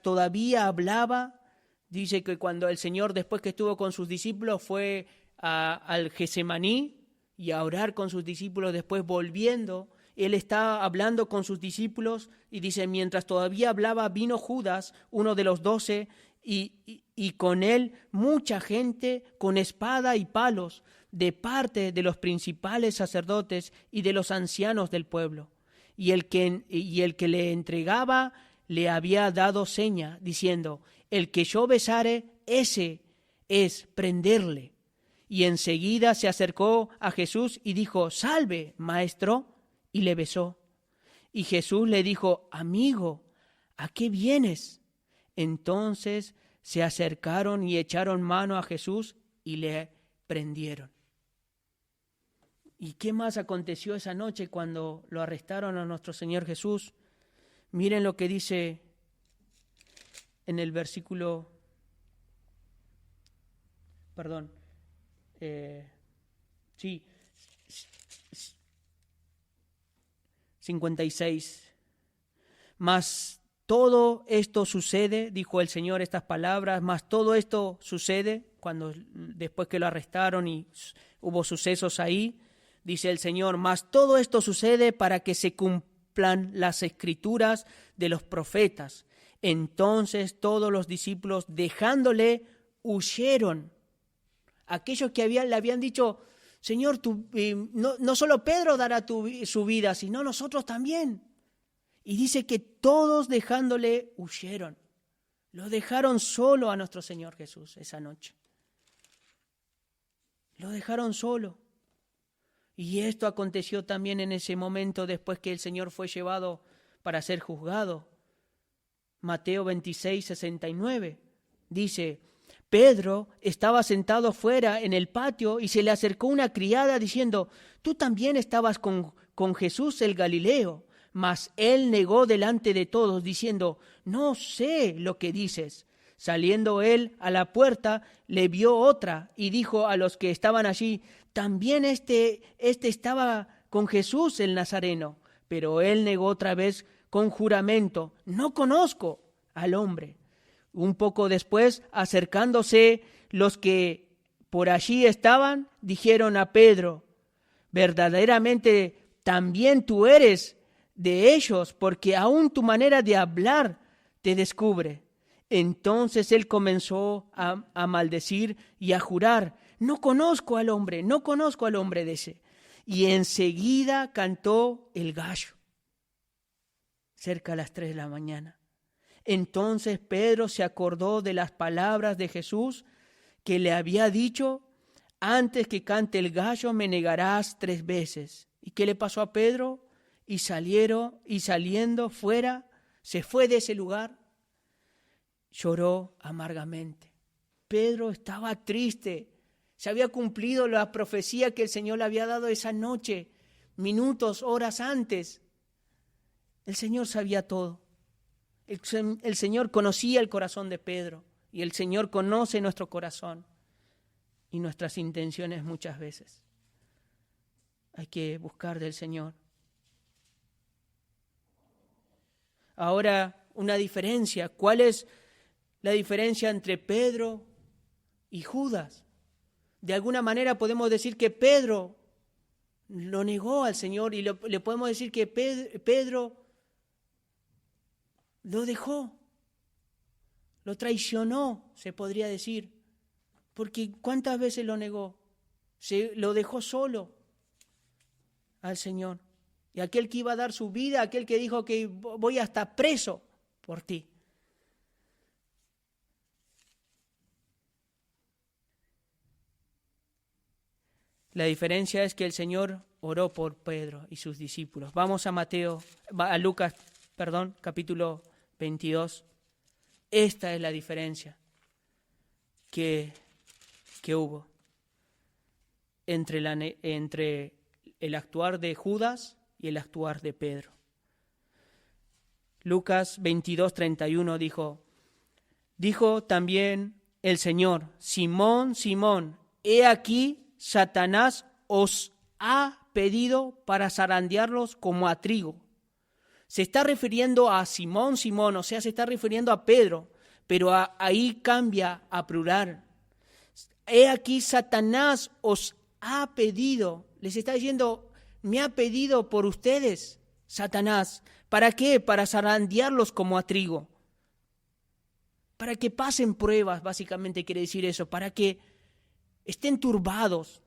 todavía hablaba, dice que cuando el Señor, después que estuvo con sus discípulos, fue al Getsemaní y a orar con sus discípulos, después volviendo, Él estaba hablando con sus discípulos y dice: mientras todavía hablaba, vino Judas, uno de los 12, y con él mucha gente con espada y palos, de parte de los principales sacerdotes y de los ancianos del pueblo. Y el que le entregaba le había dado seña, diciendo: el que yo besare, ese es, prenderle. Y enseguida se acercó a Jesús y dijo: salve, maestro, y le besó. Y Jesús le dijo: amigo, ¿a qué vienes? Entonces se acercaron y echaron mano a Jesús y le prendieron. ¿Y qué más aconteció esa noche cuando lo arrestaron a nuestro Señor Jesús? Miren lo que dice en el versículo, 56. Mas todo esto sucede, dijo el Señor estas palabras, mas todo esto sucede después que lo arrestaron y hubo sucesos ahí, dice el Señor: mas todo esto sucede para que se cumplan las escrituras de los profetas. Entonces todos los discípulos, dejándole, huyeron. Aquellos que le habían dicho: Señor, no solo Pedro dará su vida, sino nosotros también. Y dice que todos, dejándole, huyeron. Lo dejaron solo a nuestro Señor Jesús esa noche. Lo dejaron solo. Y esto aconteció también en ese momento después que el Señor fue llevado para ser juzgado. Mateo 26, 69 dice: Pedro estaba sentado fuera en el patio y se le acercó una criada diciendo: tú también estabas con Jesús el Galileo. Mas él negó delante de todos diciendo: no sé lo que dices. Saliendo él a la puerta, le vio otra y dijo a los que estaban allí: también este estaba con Jesús el Nazareno. Pero él negó otra vez con juramento: no conozco al hombre. Un poco después, acercándose los que por allí estaban, dijeron a Pedro: verdaderamente también tú eres de ellos, porque aún tu manera de hablar te descubre. Entonces él comenzó a maldecir y a jurar: no conozco al hombre de ese. Y enseguida cantó el gallo, cerca de las 3 de la mañana. Entonces Pedro se acordó de las palabras de Jesús que le había dicho: antes que cante el gallo me negarás 3 veces. ¿Y qué le pasó a Pedro? Y saliendo fuera, se fue de ese lugar. lloró amargamente. Pedro estaba triste. Se había cumplido la profecía que el Señor le había dado esa noche, minutos, horas antes. El Señor sabía todo. El Señor conocía el corazón de Pedro y el Señor conoce nuestro corazón y nuestras intenciones muchas veces. Hay que buscar del Señor. Ahora, una diferencia. ¿Cuál es la diferencia entre Pedro y Judas? De alguna manera podemos decir que Pedro lo negó al Señor y le podemos decir que Pedro lo dejó, lo traicionó, se podría decir, porque ¿cuántas veces lo negó? Lo dejó solo al Señor. Y aquel que iba a dar su vida, aquel que dijo que voy hasta preso por ti. La diferencia es que el Señor oró por Pedro y sus discípulos. Vamos a Lucas, capítulo 22. Esta es la diferencia que hubo entre el actuar de Judas y el actuar de Pedro. Lucas 22:31 dijo también el Señor: Simón, Simón, he aquí Satanás os ha pedido para zarandearlos como a trigo. Se está refiriendo a Simón, o sea, se está refiriendo a Pedro, pero ahí cambia a plural. He aquí Satanás os ha pedido, les está diciendo, me ha pedido por ustedes, Satanás. ¿Para qué? Para zarandearlos como a trigo. Para que pasen pruebas, básicamente quiere decir eso, para que estén turbados.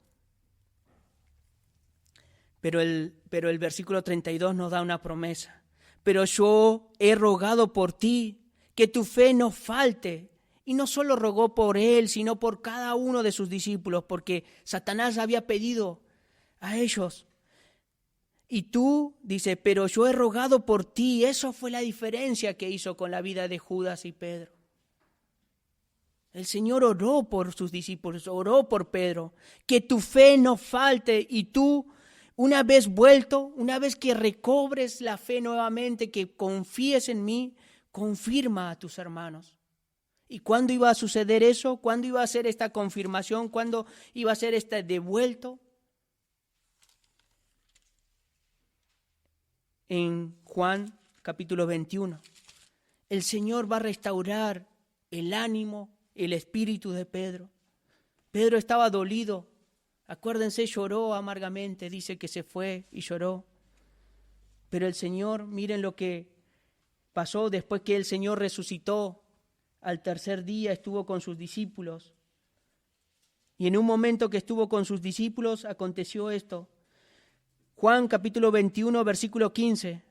Pero el versículo 32 nos da una promesa. Pero yo he rogado por ti, que tu fe no falte. Y no solo rogó por él, sino por cada uno de sus discípulos, porque Satanás había pedido a ellos. Y tú, dice, pero yo he rogado por ti. Eso fue la diferencia que hizo con la vida de Judas y Pedro. El Señor oró por sus discípulos, oró por Pedro, que tu fe no falte y tú, una vez vuelto, una vez que recobres la fe nuevamente, que confíes en mí, confirma a tus hermanos. ¿Y cuándo iba a suceder eso? ¿Cuándo iba a ser esta confirmación? ¿Cuándo iba a ser este devuelto? En Juan capítulo 21, el Señor va a restaurar el ánimo, el espíritu de Pedro. Pedro estaba dolido. Acuérdense, lloró amargamente, dice que se fue y lloró. Pero el Señor, miren lo que pasó después que el Señor resucitó. Al tercer día estuvo con sus discípulos. Y en un momento que estuvo con sus discípulos, aconteció esto. Juan capítulo 21, versículo 15.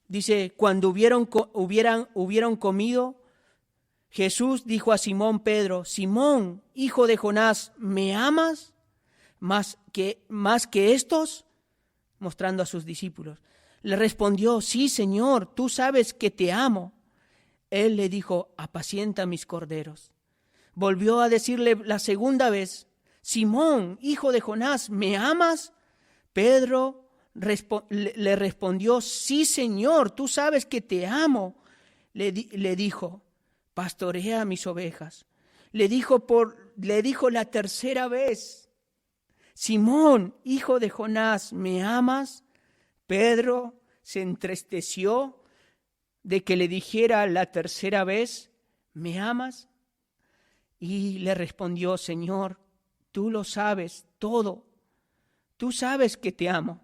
Dice, cuando hubieron comido, Jesús dijo a Simón Pedro: Simón, hijo de Jonás, ¿me amas más que estos? Mostrando a sus discípulos. Le respondió: sí, Señor, tú sabes que te amo. Él le dijo: apacienta mis corderos. Volvió a decirle la segunda vez: Simón, hijo de Jonás, ¿me amas? Pedro le respondió: sí, Señor, tú sabes que te amo. Le dijo: pastorea mis ovejas. Le dijo la tercera vez: Simón, hijo de Jonás, ¿me amas? Pedro se entristeció de que le dijera la tercera vez: ¿me amas? Y le respondió: Señor, tú lo sabes todo. Tú sabes que te amo.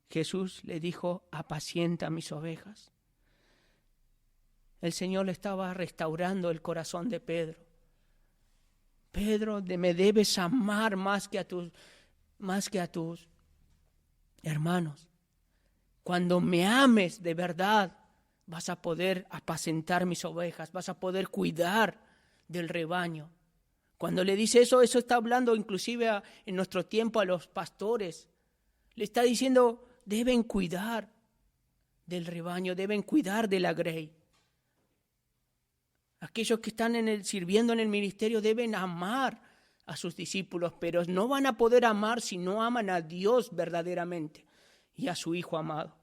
Jesús le dijo: apacienta mis ovejas. El Señor le estaba restaurando el corazón de Pedro. Pedro, me debes amar más que a tus hermanos. Cuando me ames de verdad, vas a poder apacentar mis ovejas, vas a poder cuidar del rebaño. Cuando le dice eso está hablando inclusive en nuestro tiempo a los pastores. Le está diciendo: deben cuidar del rebaño, deben cuidar de la grey. Aquellos que están sirviendo en el ministerio deben amar a sus discípulos, pero no van a poder amar si no aman a Dios verdaderamente y a su Hijo amado.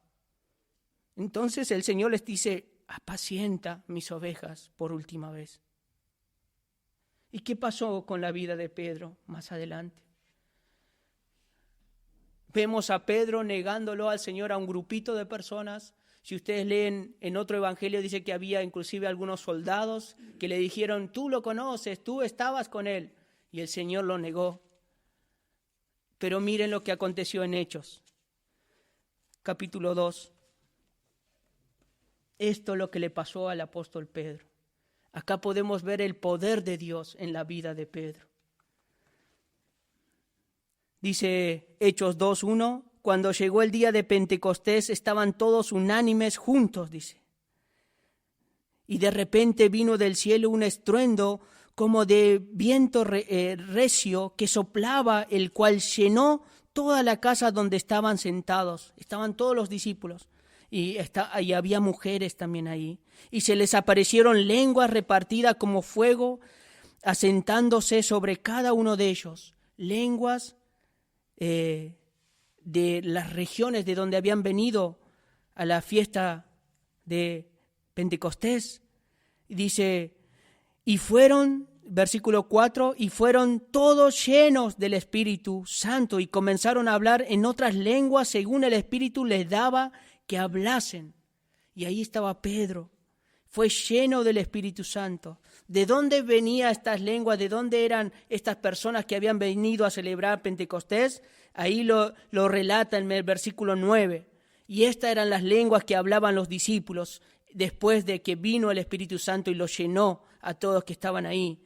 Entonces el Señor les dice, apacienta mis ovejas por última vez. ¿Y qué pasó con la vida de Pedro más adelante? Vemos a Pedro negándolo al Señor a un grupito de personas. Si ustedes leen en otro evangelio, dice que había inclusive algunos soldados que le dijeron, tú lo conoces, tú estabas con él. Y el Señor lo negó. Pero miren lo que aconteció en Hechos, capítulo 2. Esto es lo que le pasó al apóstol Pedro. Acá podemos ver el poder de Dios en la vida de Pedro. Dice Hechos 2:1, cuando llegó el día de Pentecostés estaban todos unánimes juntos, dice. Y de repente vino del cielo un estruendo como de viento recio que soplaba, el cual llenó toda la casa donde estaban sentados. Estaban todos los discípulos. Y había mujeres también ahí. Y se les aparecieron lenguas repartidas como fuego, asentándose sobre cada uno de ellos. Lenguas de las regiones de donde habían venido a la fiesta de Pentecostés. Dice, y fueron, versículo 4, y fueron todos llenos del Espíritu Santo y comenzaron a hablar en otras lenguas según el Espíritu les daba que hablasen. Y ahí estaba Pedro, fue lleno del Espíritu Santo. ¿De dónde venían estas lenguas? ¿De dónde eran estas personas que habían venido a celebrar Pentecostés? Ahí lo relata en el versículo 9. Y estas eran las lenguas que hablaban los discípulos después de que vino el Espíritu Santo y los llenó a todos que estaban ahí.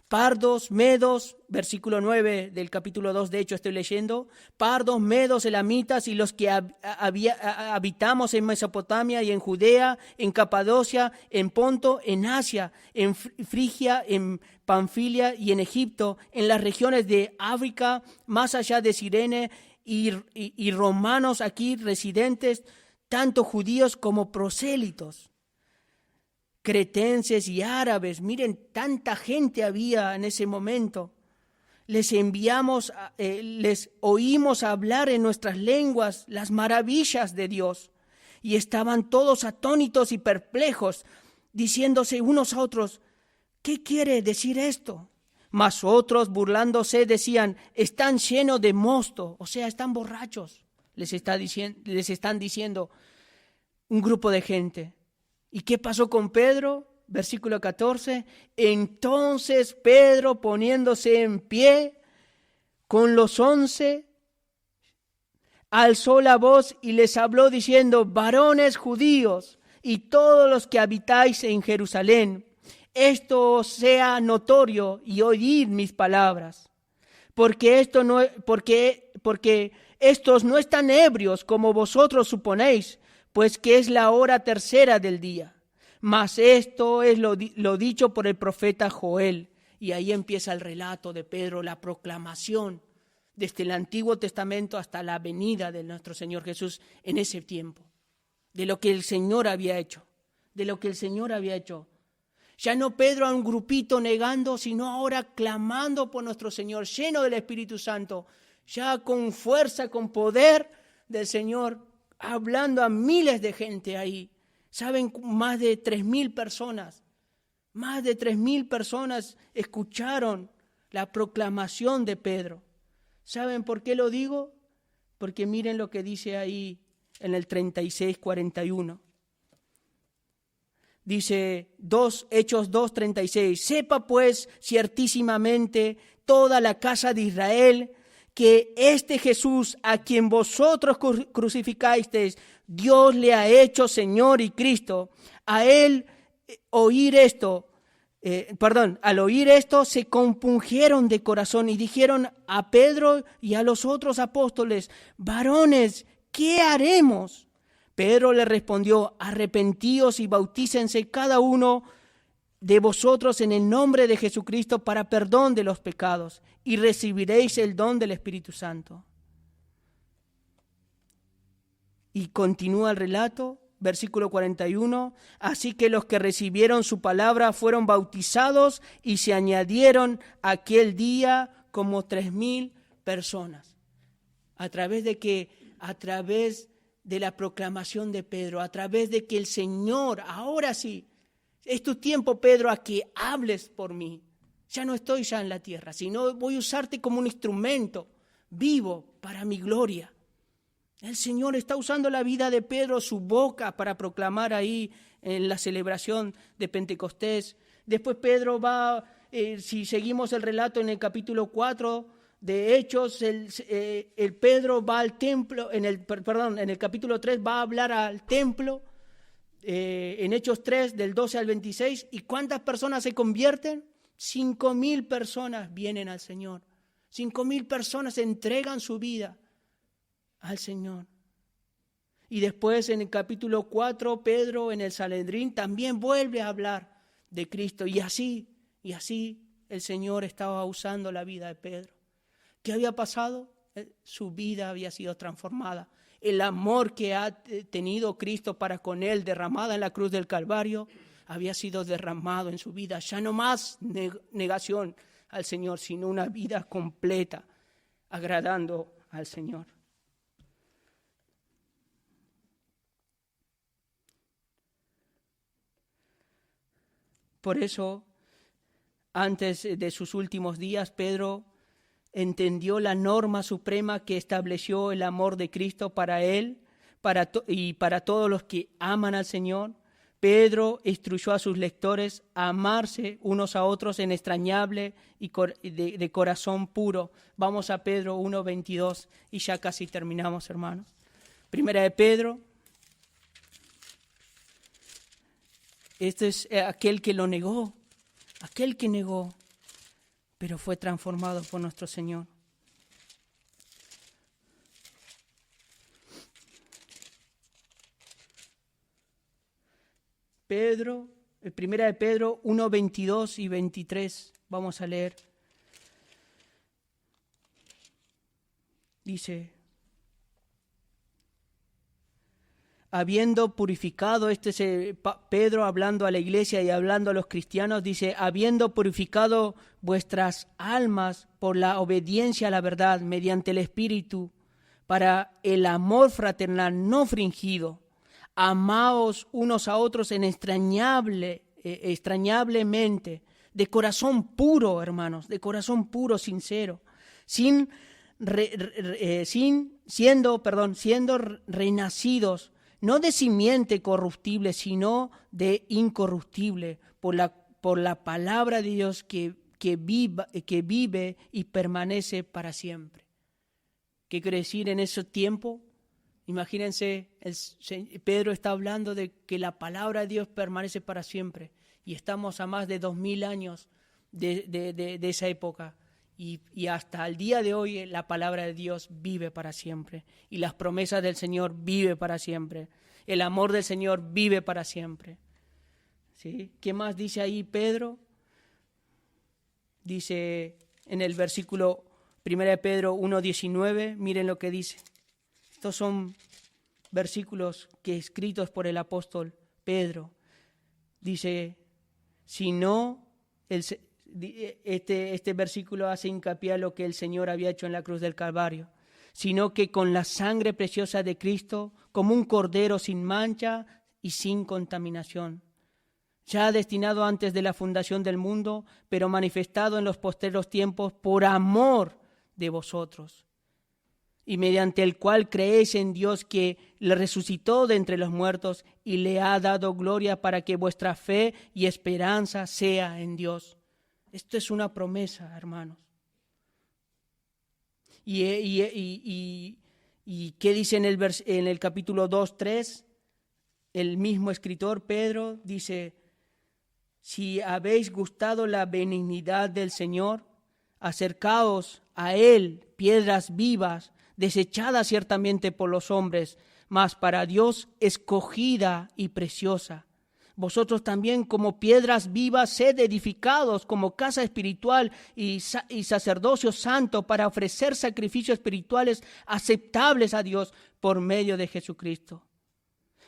Pardos, medos, versículo 9 del capítulo 2, de hecho estoy leyendo, pardos, medos, elamitas y los que habitamos en Mesopotamia y en Judea, en Capadocia, en Ponto, en Asia, en Frigia, en Panfilia y en Egipto, en las regiones de África, más allá de Cirene y romanos aquí residentes, tanto judíos como prosélitos. Cretenses y árabes, miren, tanta gente había en ese momento. Les enviamos, les oímos hablar en nuestras lenguas las maravillas de Dios. Y estaban todos atónitos y perplejos, diciéndose unos a otros, ¿qué quiere decir esto? Mas otros, burlándose, decían, están llenos de mosto, o sea, están borrachos, les están diciendo un grupo de gente. ¿Y qué pasó con Pedro? Versículo 14. Entonces Pedro, poniéndose en pie con los 11, alzó la voz y les habló diciendo, varones judíos y todos los que habitáis en Jerusalén, esto os sea notorio y oíd mis palabras, porque estos no están ebrios como vosotros suponéis, pues que es la hora tercera del día. Mas esto es lo dicho por el profeta Joel. Y ahí empieza el relato de Pedro, la proclamación desde el Antiguo Testamento hasta la venida de nuestro Señor Jesús en ese tiempo. De lo que el Señor había hecho. De lo que el Señor había hecho. Ya no Pedro a un grupito negando, sino ahora clamando por nuestro Señor, lleno del Espíritu Santo, ya con fuerza, con poder del Señor, hablando a miles de gente ahí. Saben, más de 3,000 personas. Más de 3,000 personas escucharon la proclamación de Pedro. ¿Saben por qué lo digo? Porque miren lo que dice ahí en el 36:41. Dice Hechos 2:36. Sepa pues ciertísimamente toda la casa de Israel que este Jesús a quien vosotros crucificasteis, Dios le ha hecho Señor y Cristo. Al oír esto, se compungieron de corazón y dijeron a Pedro y a los otros apóstoles, varones, ¿qué haremos? Pedro le respondió, arrepentíos y bautícense cada uno de vosotros en el nombre de Jesucristo para perdón de los pecados y recibiréis el don del Espíritu Santo. Y continúa el relato, versículo 41, así que los que recibieron su palabra fueron bautizados y se añadieron aquel día como 3,000 personas. A través de la proclamación de Pedro, a través de que el Señor, ahora sí, es tu tiempo, Pedro, a que hables por mí. Ya no estoy ya en la tierra, sino voy a usarte como un instrumento vivo para mi gloria. El Señor está usando la vida de Pedro, su boca, para proclamar ahí en la celebración de Pentecostés. Después Pedro va, si seguimos el relato en el capítulo 4 de Hechos, el Pedro va al templo, en el capítulo 3 va a hablar al templo, en Hechos 3 del 12 al 26. ¿Y cuántas personas se convierten? 5,000 personas vienen al Señor. 5,000 personas entregan su vida al Señor. Y después en el capítulo 4, Pedro en el Sanedrín también vuelve a hablar de Cristo. Y así el Señor estaba usando la vida de Pedro. ¿Qué había pasado? Su vida había sido transformada. El amor que ha tenido Cristo para con él, derramada en la cruz del Calvario, había sido derramado en su vida. Ya no más negación al Señor, sino una vida completa, agradando al Señor. Por eso, antes de sus últimos días, Pedro entendió la norma suprema que estableció el amor de Cristo para él y para todos los que aman al Señor. Pedro instruyó a sus lectores a amarse unos a otros en entrañable y de corazón puro. Vamos a Pedro 1:22 y ya casi terminamos, hermanos. Primera de Pedro. Este es aquel que lo negó, pero fue transformado por nuestro Señor. Primera de Pedro 1:22 y 23, vamos a leer. Dice: habiendo purificado, este es Pedro hablando a la iglesia y hablando a los cristianos, dice: habiendo purificado vuestras almas por la obediencia a la verdad mediante el Espíritu, para el amor fraternal no fingido, amaos unos a otros en extrañablemente, de corazón puro, hermanos, de corazón puro, sincero, siendo renacidos, no de simiente corruptible, sino de incorruptible, por la palabra de Dios que vive y permanece para siempre. ¿Qué quiere decir en ese tiempo? Imagínense, Pedro está hablando de que la palabra de Dios permanece para siempre. Y estamos a más de 2,000 años de esa época. Y hasta el día de hoy la palabra de Dios vive para siempre. Y las promesas del Señor vive para siempre. El amor del Señor vive para siempre. ¿Sí? ¿Qué más dice ahí Pedro? Dice en el versículo 1 de Pedro 1:19, miren lo que dice. Estos son versículos escritos por el apóstol Pedro. Dice, si no, este versículo hace hincapié a lo que el Señor había hecho en la cruz del Calvario, sino que con la sangre preciosa de Cristo, como un cordero sin mancha y sin contaminación, ya destinado antes de la fundación del mundo, pero manifestado en los posteros tiempos por amor de vosotros, y mediante el cual creéis en Dios, que le resucitó de entre los muertos y le ha dado gloria, para que vuestra fe y esperanza sea en Dios. Esto es una promesa, hermanos. ¿Y qué dice en el capítulo 2:3? El mismo escritor, Pedro, dice: si habéis gustado la benignidad del Señor, acercaos a Él, piedras vivas, desechadas ciertamente por los hombres, mas para Dios escogida y preciosa. Vosotros también, como piedras vivas, sed edificados como casa espiritual y sacerdocio santo, para ofrecer sacrificios espirituales aceptables a Dios por medio de Jesucristo.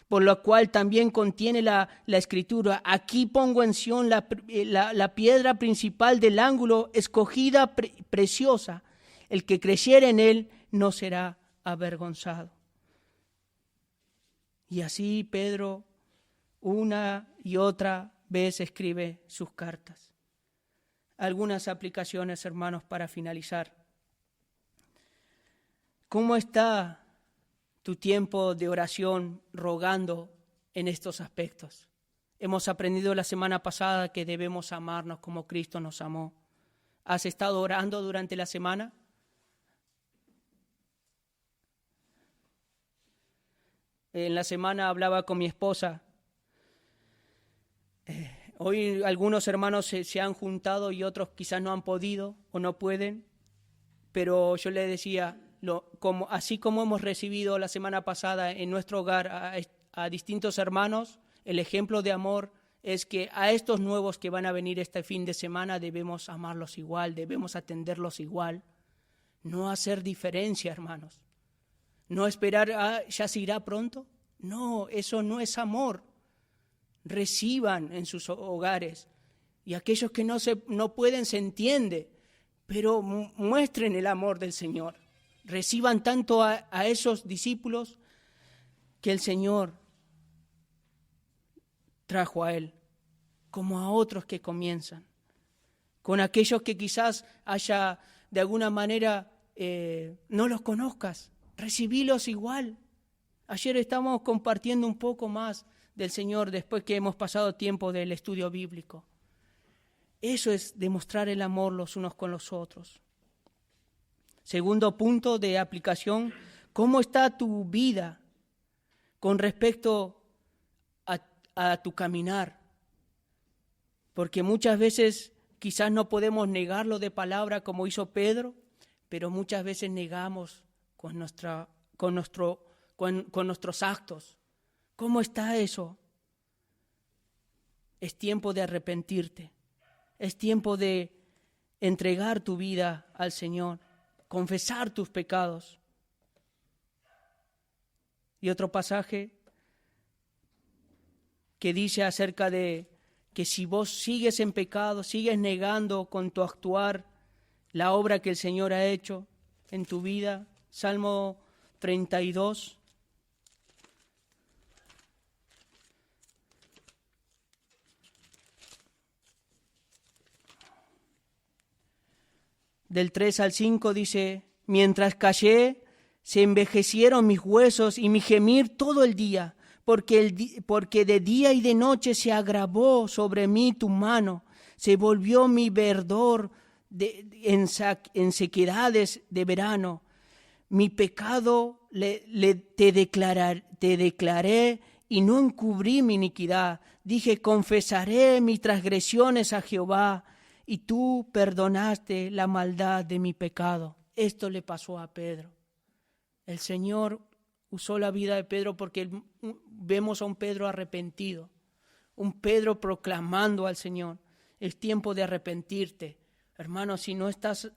por lo cual también contiene la Escritura: aquí pongo en Sión la piedra principal del ángulo, escogida, preciosa. El que creyere en él no será avergonzado. Y así Pedro una y otra vez escribe sus cartas. Algunas aplicaciones, hermanos, para finalizar. ¿Cómo está tu tiempo de oración rogando en estos aspectos? Hemos aprendido la semana pasada que debemos amarnos como Cristo nos amó. ¿Has estado orando durante la semana? En la semana hablaba con mi esposa. Hoy algunos hermanos se han juntado y otros quizás no han podido o no pueden, pero yo le decía, así como hemos recibido la semana pasada en nuestro hogar a distintos hermanos, el ejemplo de amor es que a estos nuevos que van a venir este fin de semana debemos amarlos igual, debemos atenderlos igual, no hacer diferencia, hermanos. No esperar, ya se irá pronto. No, eso no es amor. Reciban en sus hogares. Y aquellos que no pueden se entiende, pero muestren el amor del Señor. Reciban tanto a esos discípulos que el Señor trajo a Él, como a otros que comienzan. Con aquellos que quizás haya de alguna manera no los conozcas, recibílos igual. Ayer estamos compartiendo un poco más del Señor después que hemos pasado tiempo del estudio bíblico. Eso es demostrar el amor los unos con los otros. Segundo punto de aplicación: ¿cómo está tu vida con respecto a tu caminar? Porque muchas veces quizás no podemos negarlo de palabra como hizo Pedro, pero muchas veces negamos con nuestros actos. ¿Cómo está eso? Es tiempo de arrepentirte. Es tiempo de entregar tu vida al Señor, confesar tus pecados. Y otro pasaje que dice acerca de que si vos sigues en pecado, sigues negando con tu actuar la obra que el Señor ha hecho en tu vida. Salmo 32. Del 3 al 5 dice: mientras callé, se envejecieron mis huesos y mi gemir todo el día, porque de día y de noche se agravó sobre mí tu mano, se volvió mi verdor en sequedades de verano. Mi pecado te declaré y no encubrí mi iniquidad. Dije: confesaré mis transgresiones a Jehová, y tú perdonaste la maldad de mi pecado. Esto le pasó a Pedro. El Señor usó la vida de Pedro porque vemos a un Pedro arrepentido, un Pedro proclamando al Señor: es tiempo de arrepentirte. Hermano, si no estás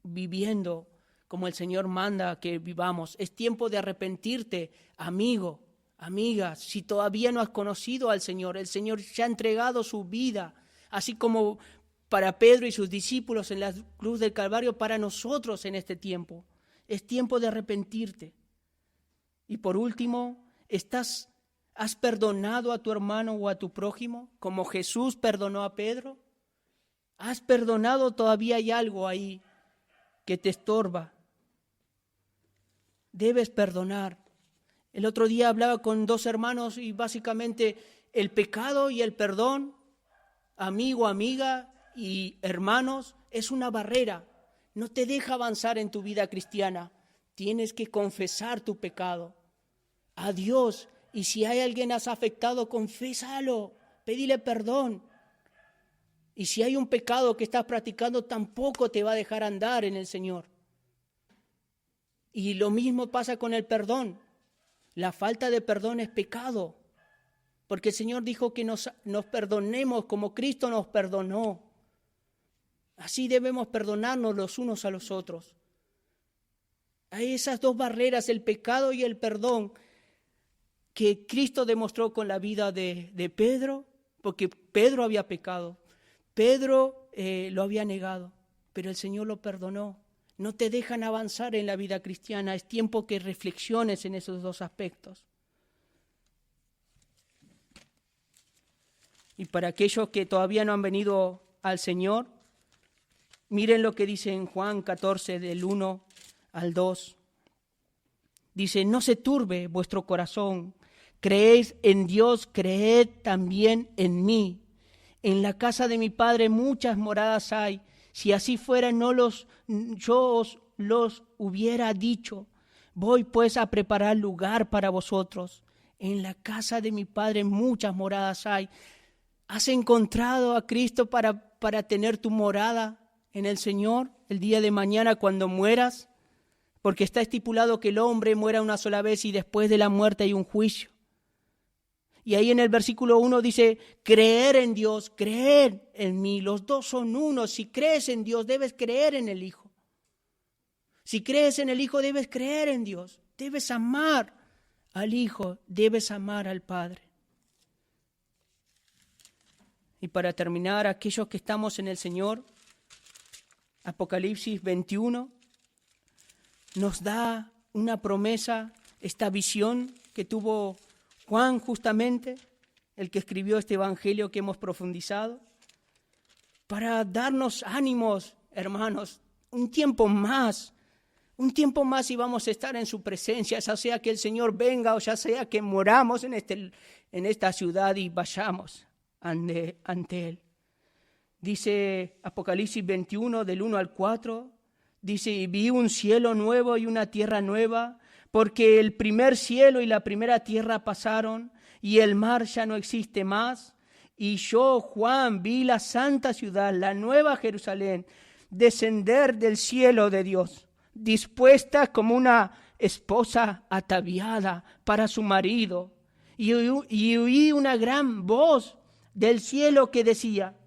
viviendo como el Señor manda que vivamos, es tiempo de arrepentirte, amigo, amiga. Si todavía no has conocido al Señor, el Señor ya ha entregado su vida, así como para Pedro y sus discípulos en la cruz del Calvario, para nosotros en este tiempo. Es tiempo de arrepentirte. Y por último, ¿has perdonado a tu hermano o a tu prójimo como Jesús perdonó a Pedro? ¿Has perdonado? Todavía hay algo ahí que te estorba. Debes perdonar. El otro día hablaba con dos hermanos y básicamente el pecado y el perdón, amigo, amiga y hermanos, es una barrera. No te deja avanzar en tu vida cristiana. Tienes que confesar tu pecado a Dios. Y si hay alguien que has afectado, confésalo, pedile perdón. Y si hay un pecado que estás practicando, tampoco te va a dejar andar en el Señor. Y lo mismo pasa con el perdón. La falta de perdón es pecado, porque el Señor dijo que nos perdonemos como Cristo nos perdonó. Así debemos perdonarnos los unos a los otros. Hay esas dos barreras, el pecado y el perdón. que Cristo demostró con la vida de Pedro, porque Pedro había pecado, Pedro lo había negado, pero el Señor lo perdonó. No te dejan avanzar en la vida cristiana, es tiempo que reflexiones en esos dos aspectos. Y para aquellos que todavía no han venido al Señor, miren lo que dice en Juan 14, del 1 al 2. Dice, no se turbe vuestro corazón, creéis en Dios, creed también en mí. En la casa de mi Padre muchas moradas hay. Si así fuera, yo os los hubiera dicho. Voy pues a preparar lugar para vosotros. En la casa de mi Padre muchas moradas hay. ¿Has encontrado a Cristo para tener tu morada en el Señor el día de mañana cuando mueras? Porque está estipulado que el hombre muera una sola vez y después de la muerte hay un juicio. Y ahí en el versículo 1 dice, creer en Dios, creer en mí. Los dos son uno. Si crees en Dios, debes creer en el Hijo. Si crees en el Hijo, debes creer en Dios. Debes amar al Hijo, debes amar al Padre. Y para terminar, aquellos que estamos en el Señor, Apocalipsis 21 nos da una promesa, esta visión que tuvo Juan justamente, el que escribió este evangelio que hemos profundizado, para darnos ánimos, hermanos, un tiempo más y vamos a estar en su presencia, ya sea que el Señor venga o ya sea que moramos en esta ciudad y vayamos ante Él. Dice Apocalipsis 21, del 1 al 4, dice, y vi un cielo nuevo y una tierra nueva, porque el primer cielo y la primera tierra pasaron, y el mar ya no existe más. Y yo, Juan, vi la santa ciudad, la nueva Jerusalén, descender del cielo de Dios, dispuesta como una esposa ataviada para su marido. Y oí una gran voz del cielo que decía,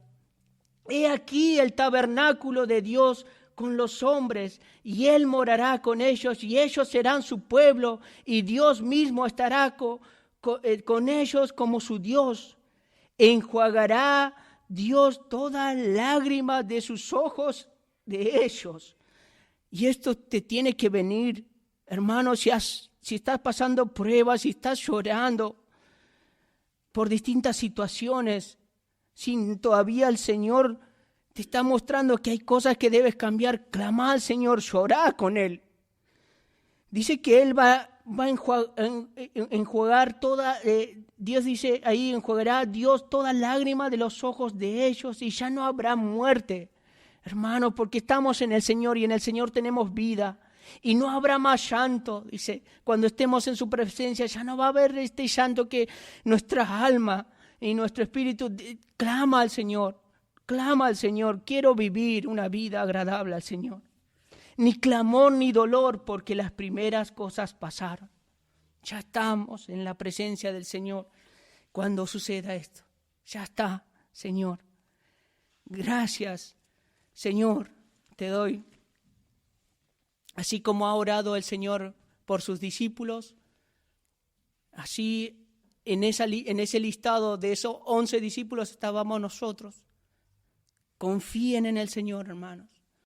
he aquí el tabernáculo de Dios con los hombres, y Él morará con ellos, y ellos serán su pueblo, y Dios mismo estará con ellos como su Dios. Enjuagará Dios toda lágrima de sus ojos de ellos. Y esto te tiene que venir, hermano, si estás pasando pruebas, si estás llorando por distintas situaciones, si todavía el Señor te está mostrando que hay cosas que debes cambiar, clama al Señor, llorá con Él. Dice que Él va a enjuagar toda, Dios dice ahí, enjuagará Dios toda lágrima de los ojos de ellos y ya no habrá muerte. Hermano, porque estamos en el Señor y en el Señor tenemos vida. Y no habrá más llanto, dice, cuando estemos en su presencia ya no va a haber este llanto que nuestra alma y nuestro espíritu clama al Señor. Clama al Señor, quiero vivir una vida agradable al Señor. Ni clamor ni dolor, porque las primeras cosas pasaron. Ya estamos en la presencia del Señor cuando suceda esto. Ya está, Señor. Gracias, Señor, te doy. Así como ha orado el Señor por sus discípulos, así en ese listado de esos 11 discípulos estábamos nosotros. Confíen en el Señor, hermanos.